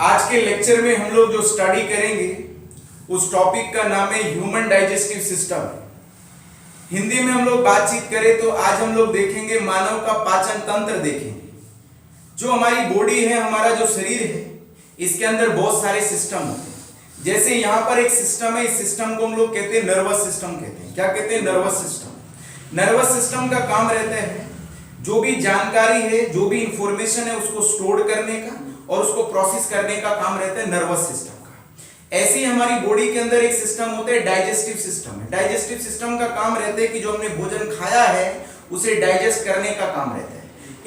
आज के लेक्चर में हम लोग जो स्टडी करेंगे उस टॉपिक का नाम है ह्यूमन डाइजेस्टिव सिस्टम। हिंदी में हम लोग बातचीत करें तो आज हम लोग देखेंगे मानव का पाचन तंत्र देखेंगे। जो हमारी बॉडी है, हमारा जो शरीर है, इसके अंदर बहुत सारे सिस्टम होते हैं। जैसे यहाँ पर एक सिस्टम है, इस सिस्टम को हम लोग कहते हैं नर्वस सिस्टम कहते हैं। क्या कहते हैं? Nervous system. नर्वस सिस्टम का काम रहता है जो भी जानकारी है, जो भी इंफॉर्मेशन है, उसको स्टोर करने का और उसको प्रोसेस करने का काम रहता है नर्वस सिस्टम का। ऐसे ही हमारी बॉडी के अंदर एक सिस्टम होता है डाइजेस्टिव सिस्टम है। डाइजेस्टिव सिस्टम का काम रहता है कि जो हमने भोजन खाया है उसे डाइजेस्ट करने का काम रहता है।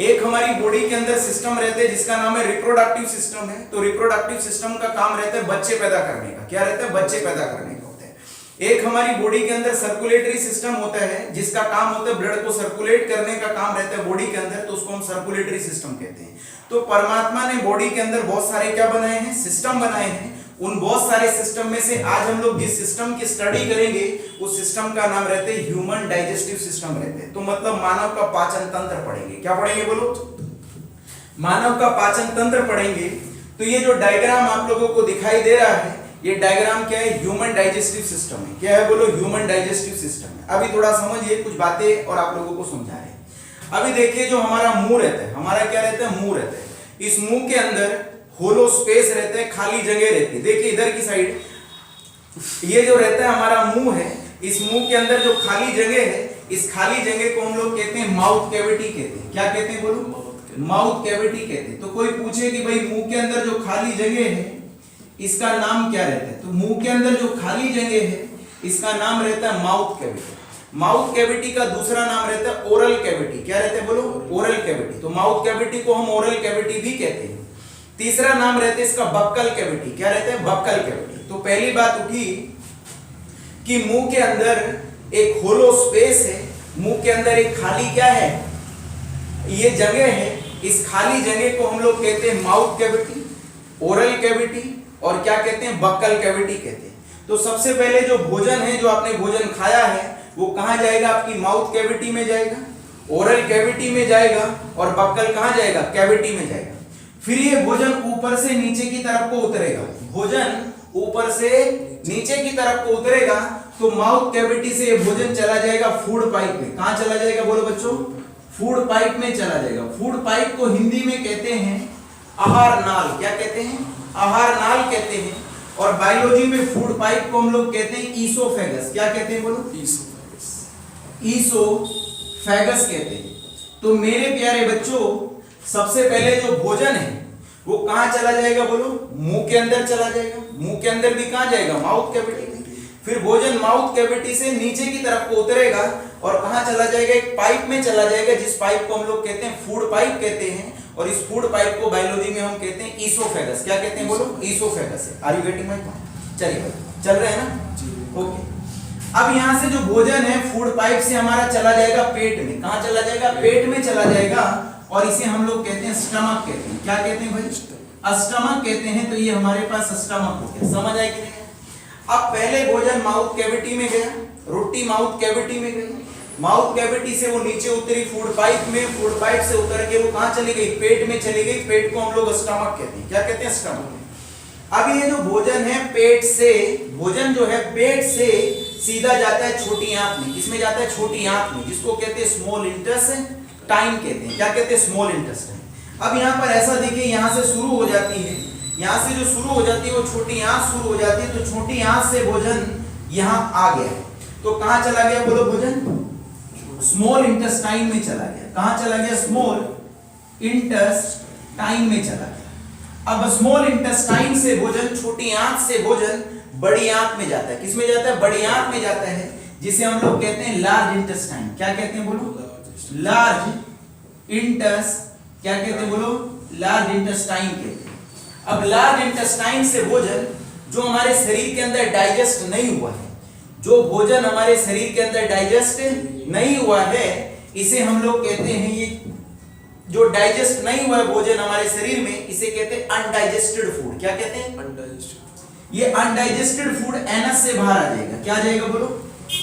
एक हमारी बॉडी के अंदर सिस्टम रहते हैं जिसका नाम है रिप्रोडक्टिव सिस्टम है। तो रिप्रोडक्टिव सिस्टम का काम रहता है बच्चे पैदा करने का। क्या रहता है? बच्चे पैदा करने का होता है। एक हमारी बॉडी के अंदर सर्कुलेटरी सिस्टम होता है जिसका काम होता है ब्लड को सर्कुलेट करने का काम रहता है बॉडी के अंदर, तो उसको हम सर्कुलेटरी सिस्टम कहते हैं। तो परमात्मा ने बॉडी के अंदर बहुत सारे क्या बनाए हैं? सिस्टम बनाए हैं। उन बहुत सारे सिस्टम में से आज हम लोग जिस सिस्टम की स्टडी करेंगे उस सिस्टम का नाम रहते हैं ह्यूमन डाइजेस्टिव सिस्टम रहते हैं। तो मतलब मानव का पाचन तंत्र पढ़ेंगे। क्या पढ़ेंगे बोलो? मानव का पाचन तंत्र पढ़ेंगे। तो ये जो डायग्राम आप लोगों को दिखाई दे रहा है, ये डायग्राम क्या है? ह्यूमन डाइजेस्टिव सिस्टम है। क्या है बोलो? ह्यूमन डाइजेस्टिव सिस्टम है। अभी थोड़ा समझिए कुछ बातें और आप लोगों को समझा रहे हैं। अभी देखिए जो हमारा मुंह रहता है, हमारा क्या रहता है? मुंह रहता है। इस मुंह के अंदर होलो स्पेस रहता है, खाली जगह रहती है। देखिए इधर की साइड ये जो रहता है हमारा मुंह है, इस मुंह के अंदर जो खाली जगह है, इस खाली जगह को हम लोग कहते हैं माउथ कैविटी कहते हैं। क्या कहते हैं बोलो? माउथ कैविटी कहते हैं। तो कोई पूछे कि भाई मुंह के अंदर जो खाली जगह है इसका नाम क्या रहता है? तो मुंह के अंदर जो खाली जगह है इसका नाम रहता है माउथ कैविटी। माउथ कैविटी का दूसरा नाम रहता है ओरल कैविटी। क्या रहता है बोलो? Oral cavity. तो माउथ कैविटी को हम ओरल कैविटी भी कहते हैं। तीसरा नाम रहता है इसका बक्कल कैविटी। क्या रहता है? Buccal cavity. तो पहली बात उठी कि मुंह के अंदर एक होलो स्पेस है, मुंह के अंदर एक खाली क्या है? ये जगह है। इस खाली जगह को हम लोग कहते हैं माउथ कैविटी, ओरल कैविटी और क्या कहते हैं? बक्कल कैविटी कहते हैं। तो सबसे पहले जो भोजन है, जो आपने भोजन खाया है, वो कहां जाएगा? आपकी माउथ कैविटी में जाएगा, ओरल कैविटी में जाएगा और बक्कल कहां जाएगा? कैविटी में जाएगा। फिर ये भोजन ऊपर से नीचे की तरफ को उतरेगा। भोजन ऊपर से नीचे की तरफ को उतरेगा तो माउथ कैविटी से ये भोजन चला जाएगा फूड पाइप में। कहां चला जाएगा बोलो बच्चों? फूड पाइप में चला जाएगा। फूड पाइप को हिंदी में कहते हैं आहार नाल। क्या कहते हैं? आहार नाल कहते हैं। और बायोलॉजी में फूड पाइप को हम लोग कहते हैं ईसोफेगस। क्या कहते हैं बोलो? ईसोफेगस कहते हैं। तो मेरे प्यारे बच्चों, सबसे पहले जो भोजन है वो कहां चला जाएगा बोलो? मुंह के अंदर चला जाएगा। मुंह के अंदर भी कहां जाएगा? माउथ कैविटी में। फिर भोजन माउथ कैविटी से नीचे की तरफ को उतरेगा और कहां चला जाएगा? एक पाइप में चला जाएगा, जिस पाइप को हम लोग कहते हैं फूड पाइप कहते हैं। और इस फूड पाइप को बायोलॉजी में हम कहते हैं ईसोफेगस। क्या कहते हैं बोलो? ईसोफेगस है। Are you getting my point? चलिए चल रहे हैं ना? ओके। अब यहां से जो भोजन है फूड पाइप से हमारा चला जाएगा पेट में। कहां चला जाएगा? पेट में चला जाएगा और इसे हम लोग कहते हैं स्टमक कहते हैं। क्या कहते हैं भाई? स्टमक कहते हैं। तो ये हमारे पास स्टमक हो गया। समझ आया कि नहीं? अब पहले भोजन माउथ कैविटी में गया, रोटी माउथ कैविटी में गई, माउथ कैविटी से वो नीचे उतरी फूड पाइप में, फूड पाइप से उतर के वो कहां चली गई? पेट में चली गई। पेट को हम लोग स्टमक कहते हैं। क्या कहते हैं? स्टमक। अब ये जो भोजन है पेट से, भोजन जो है पेट से सीधा जाता है छोटी आंत में। किसमें जाता है? छोटी आंत में, जिसको कहते हैं स्मॉल इंटेस्टाइन कहते हैं। क्या कहते हैं? Small intestine. अब यहाँ पर ऐसा देखिए, यहाँ से शुरू हो जाती है, यहाँ से जो शुरू हो जाती है वो छोटी आंत शुरू हो जाती है। तो छोटी आंत से भोजन यहाँ आ गया। तो कहाँ चला गया बोलो भोजन? स्मॉल इंटेस्टाइन में चला गया। कहाँ चला गया? स्मॉल इंटेस्टाइन में चला गया। अब स्मॉल इंटेस्टाइन से भोजन, छोटी आंत से भोजन बड़ी आंत में जाता है। किसमें जाता है? बड़ी आंत में जाता है, जिसे हम लोग कहते हैं लार्ज इंटेस्टाइन। क्या कहते हैं बोलो? Large interest. क्या कहते हैं बोलो? लार्ज इंटेस्टाइन कहते हैं। अब लार्ज इंटेस्टाइन से भोजन जो हमारे शरीर के अंदर डाइजेस्ट नहीं हुआ है, जो भोजन हमारे शरीर के अंदर डाइजेस्ट नहीं हुआ है, इसे हम लोग कहते हैं, ये जो डाइजेस्ट नहीं हुआ है भोजन हमारे शरीर में, इसे कहते हैं अनडाइजेस्टेड फूड। क्या कहते हैं? अनडाइजेस्टेड। ये अनडाइजेस्टेड फूड एनस से बाहर आ जाएगा। क्या आ जाएगा बोलो?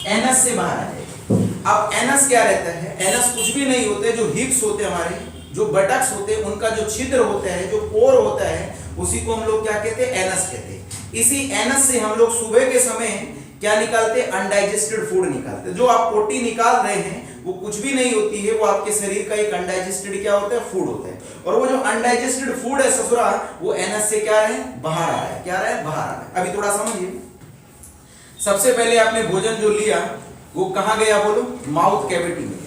एनस से बाहर आ जाएगा। अब एनस क्या रहता है? एनस कुछ भी नहीं होते, जो हिप्स होते हैं हमारे, जो बटक्स होते हैं, उनका जो छिद्र होता है, जो पोर होता है, उसी को हम लोग क्या कहते हैं, एनस कहते हैं। इसी एनस से हम लोग सुबह के समय क्या निकालते हैं, अनडाइजेस्टेड फूड निकालते हैं। जो आप पोटी निकाल रहे हैं वो कुछ भी नहीं होती है, वो आपके शरीर का एक अनडाइजेस्टेड क्या होता है, फूड होता है। और वो जो अनडाइजेस्टेड फूड है ससुरा, वो एनस से क्या है, बाहर आ रहा है। क्या आ रहा है, बाहर आ रहा है। अभी थोड़ा समझिए। सबसे पहले आपने भोजन जो लिया वो कहां गया, बोलो, माउथ कैविटी में।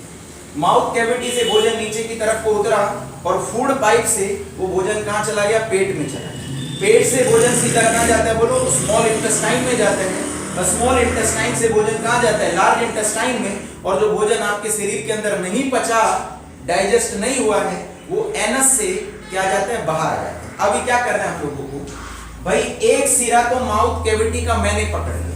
माउथ कैविटी से भोजन नीचे की तरफ को उतरा और फूड पाइप से वो भोजन कहां चला गया, पेट में चला गया। पेट से भोजन सीधा कहां जाता है, बोलो, स्मॉल इंटेस्टाइन में जाता है। स्मॉल इंटेस्टाइन से भोजन कहां जाता है, लार्ज इंटेस्टाइन में। और जो भोजन आपके शरीर के अंदर नहीं पचा, डाइजेस्ट नहीं हुआ है, वो एनस से क्या जाता है, बाहर आ जाता है। अभी क्या करना है आप लोगों को, भाई एक सिरा तो माउथ कैविटी का मैंने पकड़ लिया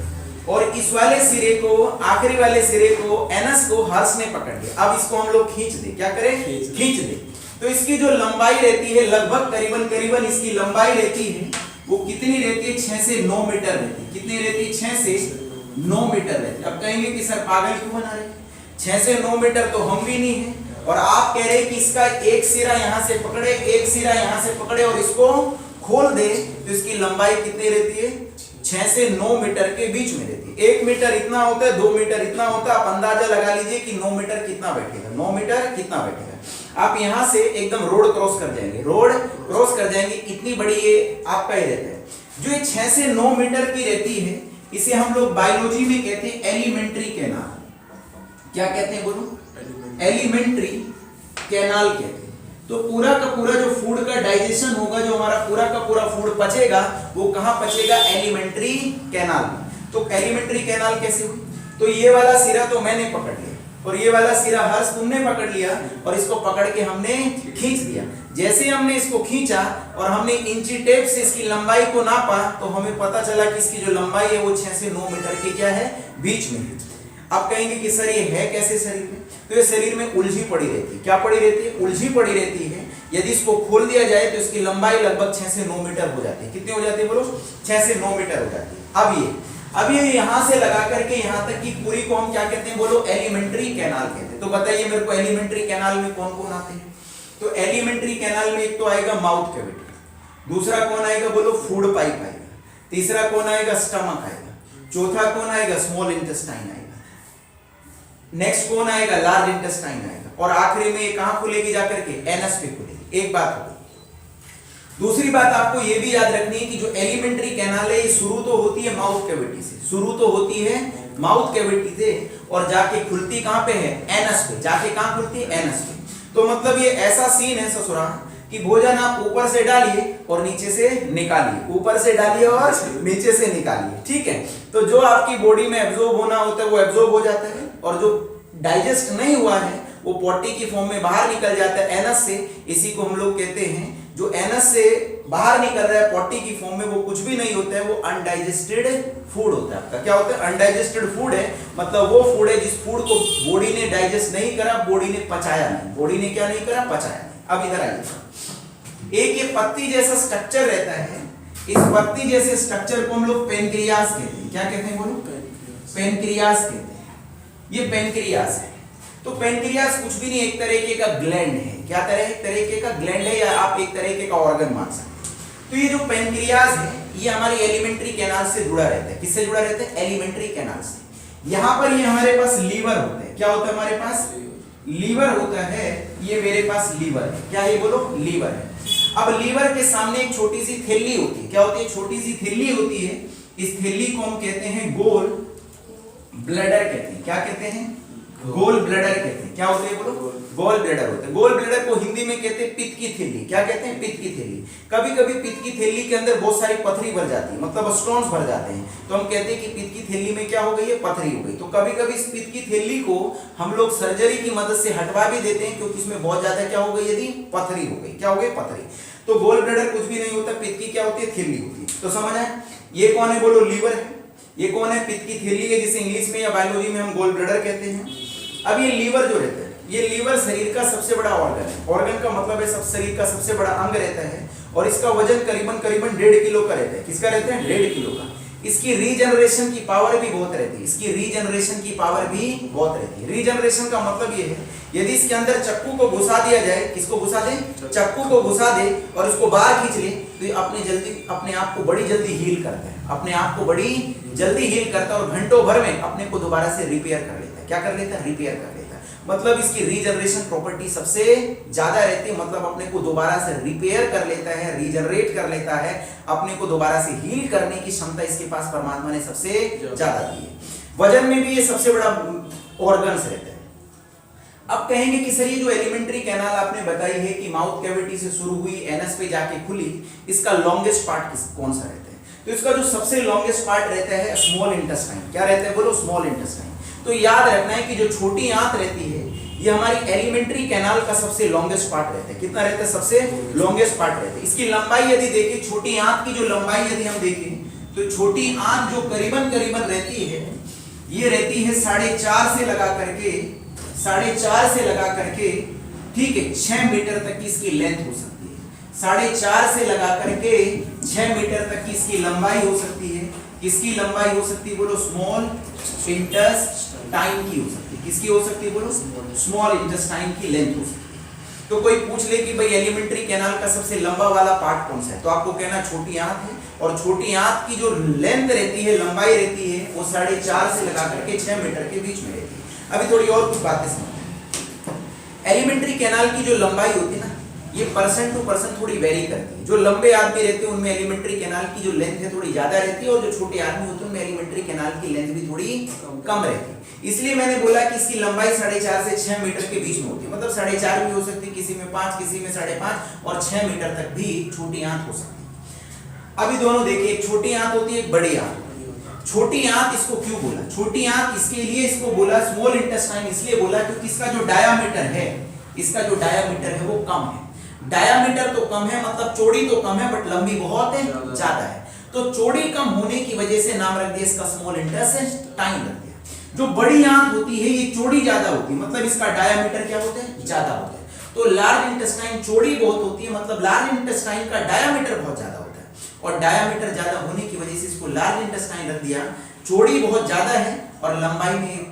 और इस वाले सिरे को, आखिरी वाले सिरे को, एनस को हर्ष ने पकड़ लिया। अब इसको हम लोग खींच दे, क्या करें, खींच दे। तो इसकी जो लंबाई रहती है लगभग करीबन इसकी लंबाई रहती है, वो कितनी रहती है, 6 से 9 मीटर रहती है। कितनी रहती है, 6 से 9 मीटर रहती है। अब कहेंगे कि सर पागल क्यों बना रहे, 6 से 9 मीटर तो हम भी नहीं है, और आप कह रहे हैं कि इसका एक सिरा यहां से पकड़े, एक सिरा यहां से पकड़े और इसको खोल दे, तो इसकी लंबाई कितनी रहती है, 6 से 9 मीटर के बीच में रहती है। 1 मीटर इतना होता है, 2 मीटर इतना होता है। आप अंदाजा लगा लीजिए कि 9 मीटर कितना बैठेगा, 9 मीटर कितना बैठेगा। आप यहां से एकदम रोड क्रॉस कर जाएंगे, रोड क्रॉस कर जाएंगे, इतनी बड़ी ये आपका ही रहता है। जो ये 6 से 9 मीटर की रहती है, इसे हम लोग बायोलॉजी में कहते हैं एलिमेंट्री कैनाल। क्या कहते हैं, बोलो, एलिमेंट्री कैनाल कहते हैं। तो पूरा का पूरा जो फूड का डाइजेशन होगा, जो हमारा पूरा का पूरा फूड पचेगा, वो कहां पचेगा, एलिमेंट्री कैनाल में। तो एलिमेंट्री कैनाल कैसे हुई, तो ये वाला सिरा तो मैंने पकड़ लिया और ये वाला सिरा हर्ष तुमने पकड़ लिया, और इसको पकड़ के हमने खींच दिया। जैसे हमने इसको खींचा और हमने इंची टेप से इसकी लंबाई को नापा, तो हमें पता चला कि इसकी जो लंबाई है वो 6 से 9 मीटर की क्या है, बीच में है। आप कहेंगे कि सर ये है कैसे शरीर में, तो ये शरीर में उलझी पड़ी रहती है। क्या पड़ी रहती है, उलझी पड़ी रहती है। यदि इसको खोल दिया जाए तो इसकी लंबाई लगभग 6 से 9 मीटर हो जाती है। कितनी हो जाती है, बोलो, 6 से 9 मीटर हो जाती है। अब ये यहां से लगा करके यहां तक की पूरी को हम क्या कहते हैं, बोलो, एलिमेंट्री कैनाल कहते हैं। तो बताइए मेरे को, एलिमेंट्री कैनाल में कौन कौन आते हैं। तो एलिमेंट्री कैनाल में एक तो आएगा माउथ कैविटी, दूसरा कौन आएगा, बोलो, फूड पाइप आएगा, तीसरा कौन आएगा, स्टमक आएगा, चौथा कौन आएगा, स्मॉल इंटेस्टाइन आएगा, नेक्स्ट कौन आएगा, लार्ज इंटेस्टाइन आएगा, और आखिरी में ये कहां खुलेगी, जाकर के एनस पे खुलेगी। एक बात हो। दूसरी बात आपको ये भी याद रखनी है कि जो एलिमेंट्री कैनाल है, ये शुरू तो होती है माउथ कैविटी से, शुरू तो होती है माउथ कैविटी से, और जाके खुलती कहां पे है, एनस पे। जाके कहां खुलती है, एनस पे। तो मतलब ये ऐसा सीन है ससुरा कि भोजन आप ऊपर से डालिए और नीचे से निकालिए, ऊपर से डालिए और नीचे से निकालिए, ठीक है। तो जो आपकी बॉडी में एब्जॉर्ब होना होता है वो एब्जॉर्ब हो जाता है, और जो डाइजेस्ट नहीं हुआ है वो पॉटी की फॉर्म में बाहर निकल जाता है एनस से। इसी को हम लोग कहते हैं, जो एनस से बाहर निकल रहा है पॉटी की फॉर्म में, वो कुछ भी नहीं होता है, वो अनडाइजेस्टेड फूड होता है आपका। क्या होता है, अनडाइजेस्टेड फूड है, मतलब वो फूड है जिस फूड को बॉडी ने डाइजेस्ट नहीं करा, बॉडी ने पचाया नहीं, बॉडी ने क्या नहीं करा, पचाया नहीं। अब इधर आइए, एक ये पत्ती जैसा स्ट्रक्चर रहता है, इस पत्ती जैसे स्ट्रक्चर को हम लोग पेनक्रियास कहते हैं। क्या कहते हैं, बोलो, पेनक्रियास कहते हैं। ये पेनक्रियास है। तो पेनक्रियास कुछ भी नहीं, एक तरीके का ग्लैंड है। क्या एक तरीके का ग्लैंड है, या आप एक तरीके का ऑर्गन मान सकते हैं। तो ये जो पेनक्रियास है, ये हमारी एलिमेंट्री कैनाल से जुड़ा रहता है। किससे जुड़ा रहता है, एलिमेंट्री कैनाल से। यहाँ पर ये हमारे पास लीवर होता है। क्या होता है, हमारे पास लीवर होता है। ये मेरे पास लीवर है। क्या है, बोलो, लीवर है। अब लीवर के सामने एक छोटी सी थैली होती है। क्या होती है, छोटी सी थैली होती है। इस थैली को हम कहते हैं गोल ब्लैडर कहते हैं। क्या कहते हैं, गोल ब्लैडर कहते हैं। क्या होते हैं, बोलो, गोल ब्लैडर होते हैं। गोल ब्लैडर को हिंदी में कहते हैं पित्त की थैली। क्या कहते हैं, पित्त की थैली। कभी कभी पित्त की थैली के अंदर बहुत सारी पथरी भर जाती है, मतलब स्टोन्स भर जाते हैं, तो हम कहते हैं कि पित्त की थैली में क्या हो गई है, पथरी हो गई। तो कभी कभी इस पित्त की थैली को हम लोग सर्जरी की मदद से हटवा भी देते हैं, क्योंकि इसमें बहुत ज्यादा क्या हो गई, यदि पथरी हो गई। क्या हो गई, पथरी। तो गोल ब्लैडर कुछ भी नहीं होता, पित्त की क्या होती है, थैली होती है। तो समझ आए, ये कौन है, बोलो, लीवर है। ये कौन है, पित्त की थैली है, जिसे इंग्लिश में या बायोलॉजी में हम गोल ब्लैडर कहते हैं। अब ये लीवर जो रहता है, ये लीवर शरीर का सबसे बड़ा ऑर्गन है। ऑर्गन का मतलब है सब शरीर का सबसे बड़ा अंग रहता है, और इसका वजन करीबन 1.5 किलो का रहता है। किसका रहता है, 1.5 किलो का। इसकी रीजनरेशन की पावर भी बहुत रहती है, इसकी रीजनरेशन की पावर भी बहुत रहती है। रीजनरेशन का मतलब ये है, यदि इसके अंदर चक्कू को घुसा दिया जाए, किसको घुसा दे, चक्कू को घुसा दे और इसको बाहर खींच ले, तो ये अपने आप को बड़ी जल्दी हील करता है, अपने आप को बड़ी जल्दी हील करता है और घंटों भर में अपने को दोबारा से रिपेयर कर लेता है। क्या कर लेता है, रिपेयर कर लेता है। मतलब इसकी रीजनरेशन प्रॉपर्टी सबसे ज्यादा रहती है, मतलब अपने को दोबारा से रिपेयर कर लेता है, रीजनरेट कर लेता है, अपने को दोबारा से हील करने की क्षमता इसके पास परमात्मा ने सबसे ज्यादा दी है। वजन में भी ये सबसे बड़ा ऑर्गन्स रहता है। अब कहेंगे कि सर ये जो एलिमेंट्री कैनाल आपने बताई है कि माउथ कैविटी से शुरू हुई, एनस पे जाके खुली, इसका लॉन्गेस्ट पार्ट कौन सा रहता है? तो इसका जो सबसे लॉन्गेस्ट पार्ट रहता है स्मॉल इंटेस्टाइन। क्या रहता है बोलो, स्मॉल इंटेस्टाइन। तो याद रखना है कि जो छोटी आंत रहती है ये हमारी एलिमेंट्री कैनाल का सबसे लॉन्गेस्ट पार्ट रहता है। कितना रहता है, सबसे लॉन्गेस्ट पार्ट रहता है। इसकी लंबाई यदि देखें, छोटी आंत की जो लंबाई यदि हम देखें तो छोटी आंत जो करीबन रहती है, ये रहती है 4.5 से लगा करके 4.5 से लगा करके ठीक है 6 मीटर तक की इसकी लेंथ हो सकती है। 4.5 से लगा करके 6 मीटर तक की इसकी लंबाई हो सकती है। किसकी लंबाई हो सकती है बोलो, स्मॉल इंटेस्टाइन की हो सकती है। किसकी हो सकती है बोलो, स्मॉल इंटेस्टाइन की लेंथ हो सकती है। तो कोई पूछ ले कि भाई एलिमेंट्री कैनाल का सबसे लंबा वाला पार्ट कौन सा है, तो आपको कहना छोटी आंत है। और छोटी आंत की जो लेंथ रहती है, लंबाई रहती है, वो 4.5 से लगा करके 6 मीटर के बीच में रहती है। अभी थोड़ी और कुछ बातें समझते हैं। एलिमेंट्री कैनाल की जो लंबाई होती है ना, ये पर्सन टू पर्सन थोड़ी वेरी करती है। जो लंबे आदमी रहते हैं उनमें एलिमेंट्री कैनाल की जो लेंथ है थोड़ी ज्यादा रहती है, और जो छोटे आदमी होते हैं उनमें एलिमेंट्री कैनाल की लेंथ भी थोड़ी कम रहती है। इसलिए मैंने बोला कि इसकी लंबाई 4.5 से 6 मीटर के बीच में होती है। मतलब 4.5 भी हो सकती है, किसी में 5, किसी में 5.5 और 6 मीटर तक भी छोटी आंत हो सकती है। अभी दोनों देखिए, एक छोटी आंत होती है, एक बड़ी आंत। छोटी आंत इसको क्यों बोला, छोटी आंत इसके लिए इसको बोला स्मॉल इंटेस्टाइन इसलिए बोला क्योंकि इसका जो डायामीटर है, इसका जो डायामीटर है वो कम है। डायामीटर तो कम है, मतलब चौड़ी तो कम है, बट लंबी बहुत है, ज्यादा है। तो चौड़ी कम होने की वजह से नाम रख दिया इसका स्मॉल इंटेस्टाइन रख दिया। जो बड़ी आंत होती है ये चौड़ी ज्यादा होती है, मतलब इसका डायामीटर क्या होता है, ज्यादा होता है। तो लार्ज इंटेस्टाइन चौड़ी बहुत होती है, मतलब लार्ज इंटेस्टाइन का डायामीटर बहुत ज्यादा होता है, और डायामीटर ज्यादा होने की वजह से इसको लार्ज इंटेस्टाइन रख दिया। चौड़ी बहुत ज्यादा है और लंबाई में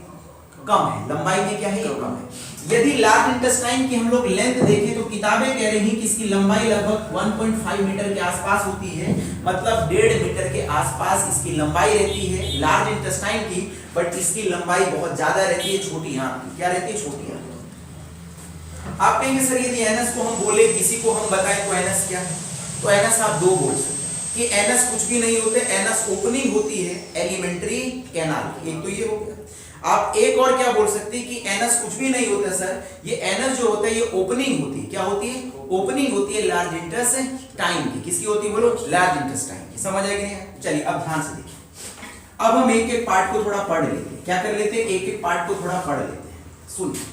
कम है, लंबाई में क्या है, ये कम है। यदि लार्ज इंटेस्टाइन की हम लोग लेंथ देखें तो किताबें कह रही हैं कि इसकी लंबाई लगभग 1.5 मीटर के आसपास होती है, मतलब 1.5 मीटर के आसपास इसकी लंबाई रहती है लार्ज इंटेस्टाइन की, बट इसकी लंबाई बहुत ज्यादा रहती है छोटी आंत की। क्या रहती है, छोटी आंत। आप कहेंगे सर यदि एनस को हम बोले, किसी को हम बताएं तो एनस क्या है, तो एनस आप दो बोल सकते हैं कि एनस कुछ भी नहीं होते, एनस ओपनिंग होती है एलिमेंट्री कैनाल की। एक तो ये हो गया। आप एक और क्या बोल सकते हैं कि एनस कुछ भी नहीं होता सर, ये एनस जो होता है ये ओपनिंग होती है। क्या होती है, ओपनिंग होती है लार्ज इंटेस्टाइन की। किसकी होती है बोलो, लार्ज इंटेस्टाइन की। समझ आएगी नहीं? चलिए अब ध्यान से देखिए। अब हम एक एक पार्ट को थोड़ा पढ़ लेते हैं। क्या कर लेते हैं, एक एक पार्ट को थोड़ा पढ़ लेते हैं। सुनिए,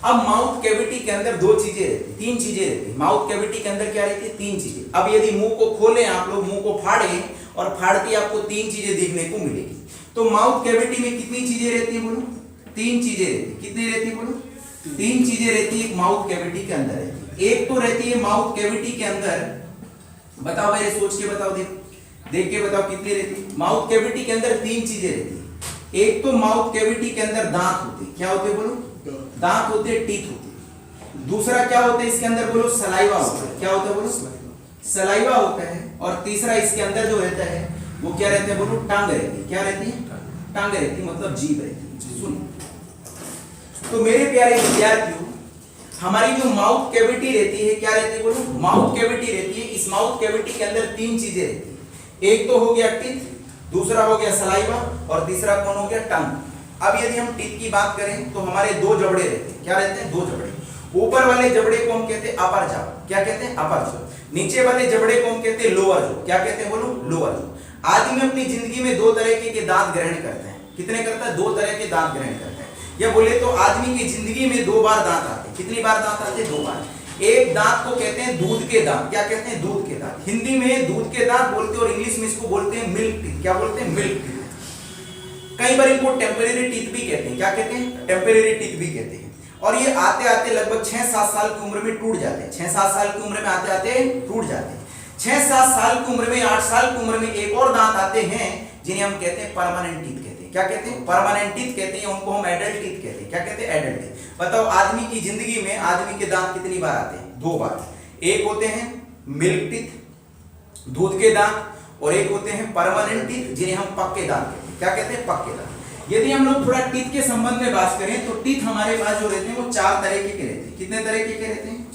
अब माउथ कैविटी के अंदर दो चीजें रहती, तीन चीजें रहती। माउथ कैविटी के अंदर क्या रहती है, तीन चीजें। अब यदि मुंह को खोलें आप लोग, मुंह को फाड़ें और फाड़ती आपको तीन चीजें देखने को मिलेगी। तो माउथ कैविटी में कितनी चीजें रहती है बोलो, तीन चीजें रहती। कितनी रहती है बोलो, तीन चीजें रहती है माउथ कैविटी के अंदर रहती। एक तो रहती है माउथ कैविटी के अंदर, बताओ मेरे सोच के बताओ, देख के बताओ कितनी रहती है। माउथ कैविटी के अंदर तीन चीजें रहती है। एक तो माउथ कैविटी के अंदर दांत होते हैं। क्या होते हैं बोलो, दांत होते हैं, टीथ होते हैं। दूसरा क्या होता है इसके अंदर बोलो, सलाइवा होता है। क्या होता है बोलो, सलाइवा होता है। और तीसरा इसके अंदर जो रहता है वो क्या रहता है बोलो, टांग रहती है। क्या रहती है, टांग रहती है, मतलब जीभ रहती है। सुनो तो मेरे प्यारे विद्यार्थियों, हमारी जो माउथ कैविटी रहती है क्या रहती है बोलो, माउथ कैविटी रहती है। इस माउथ कैविटी के अंदर तीन चीजें रहती है। एक तो हो गया टीथ, दूसरा हो गया सलाइवा और तीसरा कौन हो गया, टंग। अब यदि हम टीथ की बात करें तो हमारे दो जबड़े रहते हैं। क्या रहते हैं, दो जबड़े। ऊपर वाले जबड़े को हम कहते हैं अपर जॉ। क्या कहते हैं, अपर जॉ। नीचे वाले जबड़े को हम कहते हैं लोअर जॉ। क्या कहते हैं बोलो, लोअर जॉ। आदमी अपनी जिंदगी में दो तरह के दांत ग्रहण करते हैं। कितने करता है, दो तरह के दांत ग्रहण करते हैं। या बोले तो आदमी की जिंदगी में दो बार दांत आते हैं। कितनी बार दांत आते हैं, दो बार। एक दांत को कहते हैं दूध के दांत। क्या कहते हैं, दूध के दांत। हिंदी में दूध के दांत बोलते हैं और इंग्लिश में इसको बोलते हैं मिल्क टीथ। क्या बोलते हैं, मिल्क टीथ। कई बार इनको टेम्परेरी टीथ भी कहते हैं। क्या कहते हैं, टेम्परेरी टीथ भी कहते हैं। और ये आते आते लगभग 6-7 साल की उम्र में टूट जाते हैं। 6-7 साल की उम्र में आते आते टूट जाते हैं। 6-7 साल की उम्र में, 8 साल की उम्र में एक और दांत आते हैं जिन्हें हम कहते हैं परमानेंट टीथ कहते हैं। क्या कहते हैं? परमानेंट टीथ कहते हैं, उनको हम एडल्ट टीथ कहते हैं। क्या कहते हैं? Adult teeth. बताओ आदमी की जिंदगी में आदमी के दांत कितनी बार आते हैं? 2 बार। एक होते हैं मिल्क टीथ, दूध के दांत, और एक होते हैं परमानेंट टीथ जिन्हें हम पक्के दांत कहते हैं। क्या कहते हैं? पक्के दांत। यदि हम लोग थोड़ा टीथ के संबंध में बात करें तो टीथ हमारे पास जो रहते हैं वो 4 तरह के रहते हैं। कितने तरह के रहते हैं?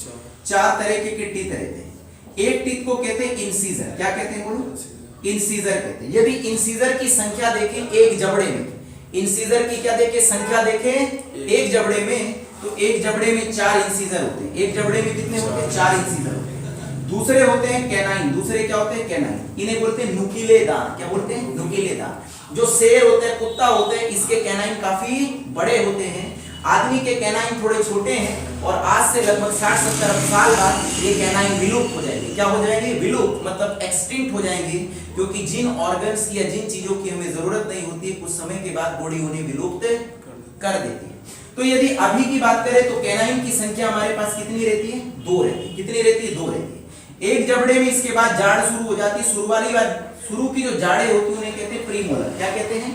4 तरह के टीथ रहते हैं। एक टीथ को कहते हैं इंसीजर। क्या कहते हैं? बोलो। इंसीजर कहते हैं। यदि इंसीजर की संख्या देखें एक जबड़े में, इंसीजर की क्या देखें? संख्या देखें एक जबड़े में, तो एक जबड़े में 4 इंसीजर होते हैं। एक जबड़े में कितने होते हैं? 4 इंसीजर होते हैं। दूसरे होते हैं कैनाइन। दूसरे क्या होते हैं? कैनाइन। इन्हें बोलते हैं नुकीले दांत। क्या बोलते हैं? नुकीले दांत। जो शेर होते हैं, कुत्ता होते हैं, इसके कैनाइन काफी बड़े होते हैं। आदमी के कैनाइन थोड़े छोटे हैं और आज से लगभग 60-70 साल बाद ये कैनाइन विलुप्त हो जाएंगे। क्या हो जाएंगे? विलुप्त, मतलब एक्सटिंक्ट हो जाएंगे, क्योंकि जिन ऑर्गन्स या जिन चीजों की हमें जरूरत नहीं होती है, कुछ समय के बाद बॉडी उन्हें विलुप्त कर देती है। तो यदि अभी की बात करें तो कैनाइन की संख्या हमारे पास कितनी रहती है? 2 रहती है। कितनी रहती है? 2 रहती है। एक जबड़े में इसके बाद जाड़ शुरू हो जाती है। शुरू की जो जाड़े होती है उन्हें कहते हैं प्रीमोलर। क्या कहते हैं?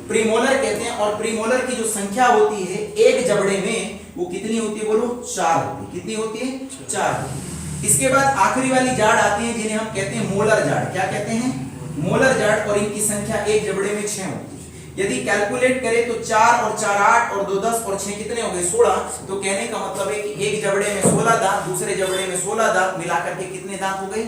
प्रीमोलर कहते हैं। और प्रीमोलर की जो संख्या होती है एक जबड़े में वो कितनी होती है? बोलो। 4 होती है। कितनी होती है? 4 होती है। इसके बाद आखिरी वाली जाड़ आती है जिन्हें हम कहते हैं मोलर जाड़। क्या कहते हैं? मोलर जाड़। और इनकी संख्या एक जबड़े में 6 होती है। यदि कैलकुलेट करें तो 4 और 4 8 और 2 10 और 6 कितने हो गए? 16। तो कहने का मतलब है कि एक जबड़े में 16 दांत, दूसरे जबड़े में 16 दांत, मिलाकर के कितने दांत हो गए?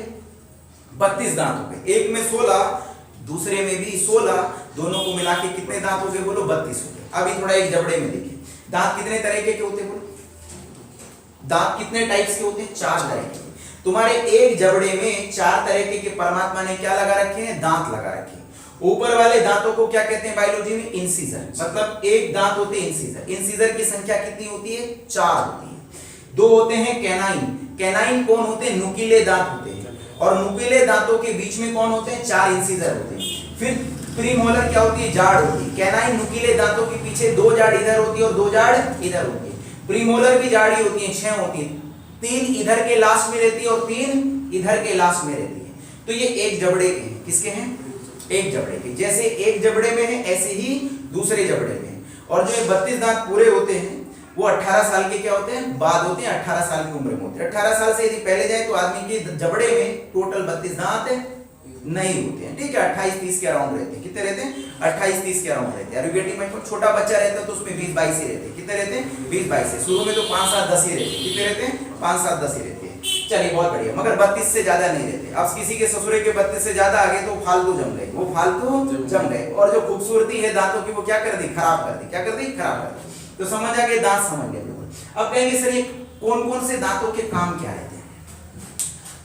32 दांत हो गए। एक में 16, दूसरे में भी 16, दोनों को मिला के कितने दांत हो गए? बोलो। 32 हो गए। अभी थोड़ा एक जबड़े में देखिए, दांत कितने तरह के होते हैं? बोलो। दांत कितने टाइप्स के होते हैं? 4 तरह के। तुम्हारे एक जबड़े में 4 तरह के परमात्मा ने क्या लगा रखे हैं? दांत लगा रखे हैं। ऊपर वाले दांतों को क्या कहते हैं बायोलॉजी में? इंसीजर। मतलब एक दांत होते हैं इंसीजर। इंसीजर की संख्या कितनी होती है? 4 होती है। 2 होते हैं कैनाइन। कैनाइन कौन होते हैं? नुकीले दांत होते हैं। और नुकीले दांतों के बीच में कौन होते हैं? 4 इंसीजर होते हैं। फिर प्रीमोलर क्या होती है? जाड़ होती है। कैनाइन नुकीले दांतों के पीछे 2 जाड़ इधर होती है और 2 जाड़ इधर होती है। प्रीमोलर की जाड़ी होती है, 6 होती है। 3 इधर के लास्ट में रहती है और 3 इधर के लास्ट में रहती है। तो ये एक जबड़े के हैं। किसके हैं? एक जबड़े के। जैसे एक जबड़े में है ऐसे ही दूसरे जबड़े में है। और जो 32 दांत पूरे होते हैं वो 18 साल के क्या होते हैं? बाद होते हैं। 18 साल की उम्र में होते हैं। 18 साल से यदि पहले जाए तो आदमी के जबड़े में टोटल 32 दांत नहीं होते हैं। ठीक है, 28-30 के अराउंड रहते हैं। कितने रहते हैं? 28-30 के अराउंड रहते हैं। रिगेटिव में छोटा बच्चा रहता है तो उसमें 20-22 ही रहते हैं। कितने रहते हैं? 20-22 से। शुरू में तो 5-7-10 ही रहते हैं। कितने रहते हैं? 5-7-10 ही रहते हैं। चलिए बहुत बढ़िया। मगर 32 से ज्यादा नहीं रहते। अब किसी के ससुरे के 32 से ज्यादा आ गए तो फालतू जम गए, वो फालतू जम गए। और जो खूबसूरती है दांतों की वो क्या कर दी? खराब कर दी। क्या कर दी? खराब कर दी। तो समझ आ गए, दांत समझ गए। अब कहेंगे सर ये कौन कौन से दांतों के काम क्या रहते हैं?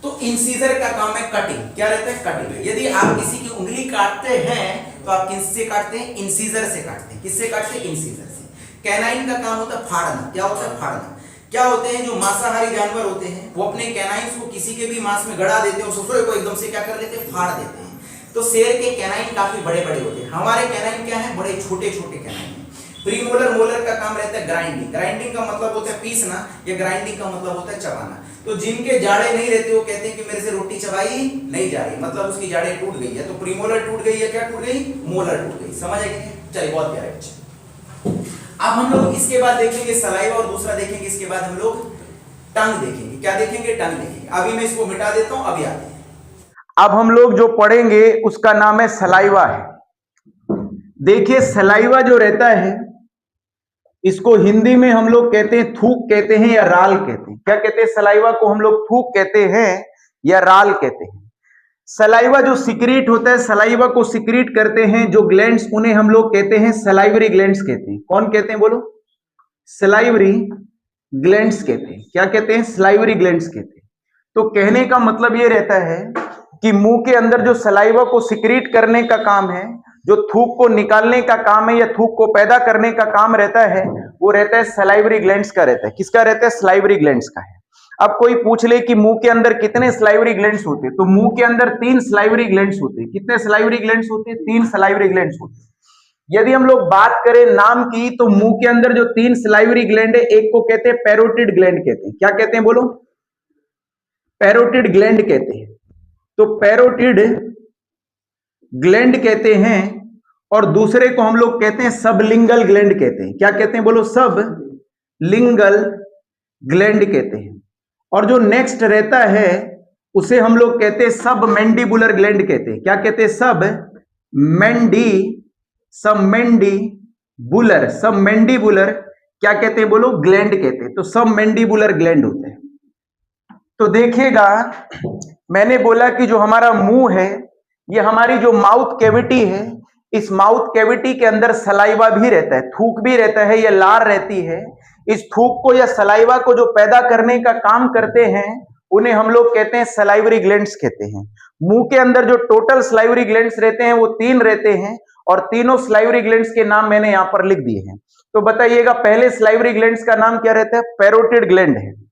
तो इंसीजर का काम है कटिंग। क्या रहता है? कटिंग। यदि आप किसी की उंगली काटते हैं तो आप किससे काटते हैं? इंसीजर से काटते हैं। किससे काटते हैं? इंसीजर से। कैनाइन का काम होता है फाड़ना। क्या होता है? फाड़ना। क्या होते हैं? जो मांसाहारी जानवर होते हैं वो अपने कैनाइन्स को किसी के भी मांस में गड़ा देते हैं और ससुरे को एकदम से क्या कर लेते हैं? फाड़ देते हैं। तो शेर के कैनाइन काफी बड़े बड़े होते हैं। हमारे कैनाइन क्या है? बड़े छोटे छोटे कैनाइन। प्रीमोलर मोलर का काम रहता है ग्राइंडिंग। ग्राइंडिंग का मतलब होता है पीसना, या ग्राइंडिंग का मतलब होता है चबाना। तो जिनके जाड़े नहीं रहते वो कहते हैं कि मेरे से रोटी चबाई नहीं जा रही, मतलब उसकी जाड़े टूट गई है। तो प्रीमोलर टूट गई है, क्या टूट गई? मोलर टूट गई। समझ आएगी? चलिए बहुत प्यारे बच्चे। अब हम लोग इसके बाद देखेंगे सलाइवा, और दूसरा देखेंगे इसके बाद हम लोग टंग देखेंगे। क्या देखेंगे? टंग देखेंगे। अभी मैं इसको मिटा देता हूं, अभी आते हैं। अब हम लोग जो पढ़ेंगे उसका नाम है सलाइवा है। देखिए सलाइवा जो रहता है इसको हिंदी में हम लोग कहते हैं थूक कहते हैं या राल कहते हैं। क्या कहते हैं? सलाइवा को हम लोग थूक कहते हैं या राल कहते हैं। सलाइवा जो सिक्रीट होता है, सलाइवा को सिक्रीट करते हैं जो ग्लैंड्स, उन्हें हम लोग कहते हैं सलाइवरी ग्लैंड्स कहते हैं। कौन कहते हैं? बोलो। सलाइवरी ग्लैंड्स कहते हैं। क्या कहते हैं? सलाइवरी ग्लैंड्स कहते हैं। तो कहने का मतलब ये रहता है कि मुंह के अंदर जो सलाइवा को सिक्रीट करने का काम है, जो थूक को निकालने का काम है या थूक को पैदा करने का काम रहता है, वो रहता है सलाइवरी ग्लैंड्स का रहता है। किसका रहता है? सलाइवरी ग्लैंड्स का है। अब कोई पूछ ले कि मुंह के अंदर कितने सलाइवरी ग्लैंड्स होते हैं, तो मुंह के अंदर 3 सलाइवरी ग्लैंड्स होते हैं। कितने सलाइवरी ग्लैंड्स होते हैं? 3 सलाइवरी ग्लैंड्स होते हैं। यदि हम लोग बात करें नाम की, तो मुंह के अंदर जो 3 सलाइवरी ग्लैंड है, एक को कहते हैं पैरोटिड ग्लैंड कहते हैं। क्या कहते हैं? बोलो। पैरोटिड ग्लैंड कहते हैं। तो पैरोटिड ग्लैंड कहते हैं, और दूसरे को हम लोग कहते हैं सबलिंगल ग्लैंड कहते हैं। क्या कहते हैं बोलो? सब लिंगल ग्लैंड कहते हैं। और जो नेक्स्ट रहता है उसे हम लोग कहते हैं सब मैंडिबुलर ग्लैंड कहते हैं। क्या कहते हैं? सब मैंडिबुलर क्या कहते हैं बोलो? ग्लैंड कहते हैं। तो सब मैंडिबुलर ग्लैंड होते हैं। तो देखिएगा, मैंने बोला कि जो हमारा मुंह है, ये हमारी जो माउथ कैविटी है, इस माउथ कैविटी के अंदर सलाइवा भी रहता है, थूक भी रहता है, या लार रहती है। इस थूक को या सलाइवा को जो पैदा करने का काम करते हैं उन्हें हम लोग कहते हैं सलाइवरी ग्लैंड्स कहते हैं। मुंह के अंदर जो टोटल सलाइवरी ग्लैंड्स रहते हैं वो 3 रहते हैं, और तीनों सलाइवरी ग्लैंड्स के नाम मैंने यहां पर लिख दिए हैं। तो बताइएगा, पहले सलाइवरी ग्लैंड्स का नाम क्या रहता है? पैरोटिड ग्लैंड है।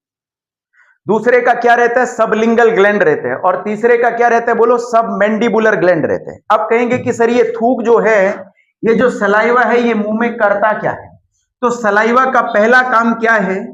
दूसरे का क्या रहता है? सबलिंगल ग्लैंड रहते हैं। और तीसरे का क्या रहता है बोलो? सब मैंडिबुलर ग्लैंड रहते हैं। अब कहेंगे कि सर ये थूक जो है, ये जो सलाइवा है, ये मुंह में करता क्या है? तो सलाइवा का पहला काम क्या है?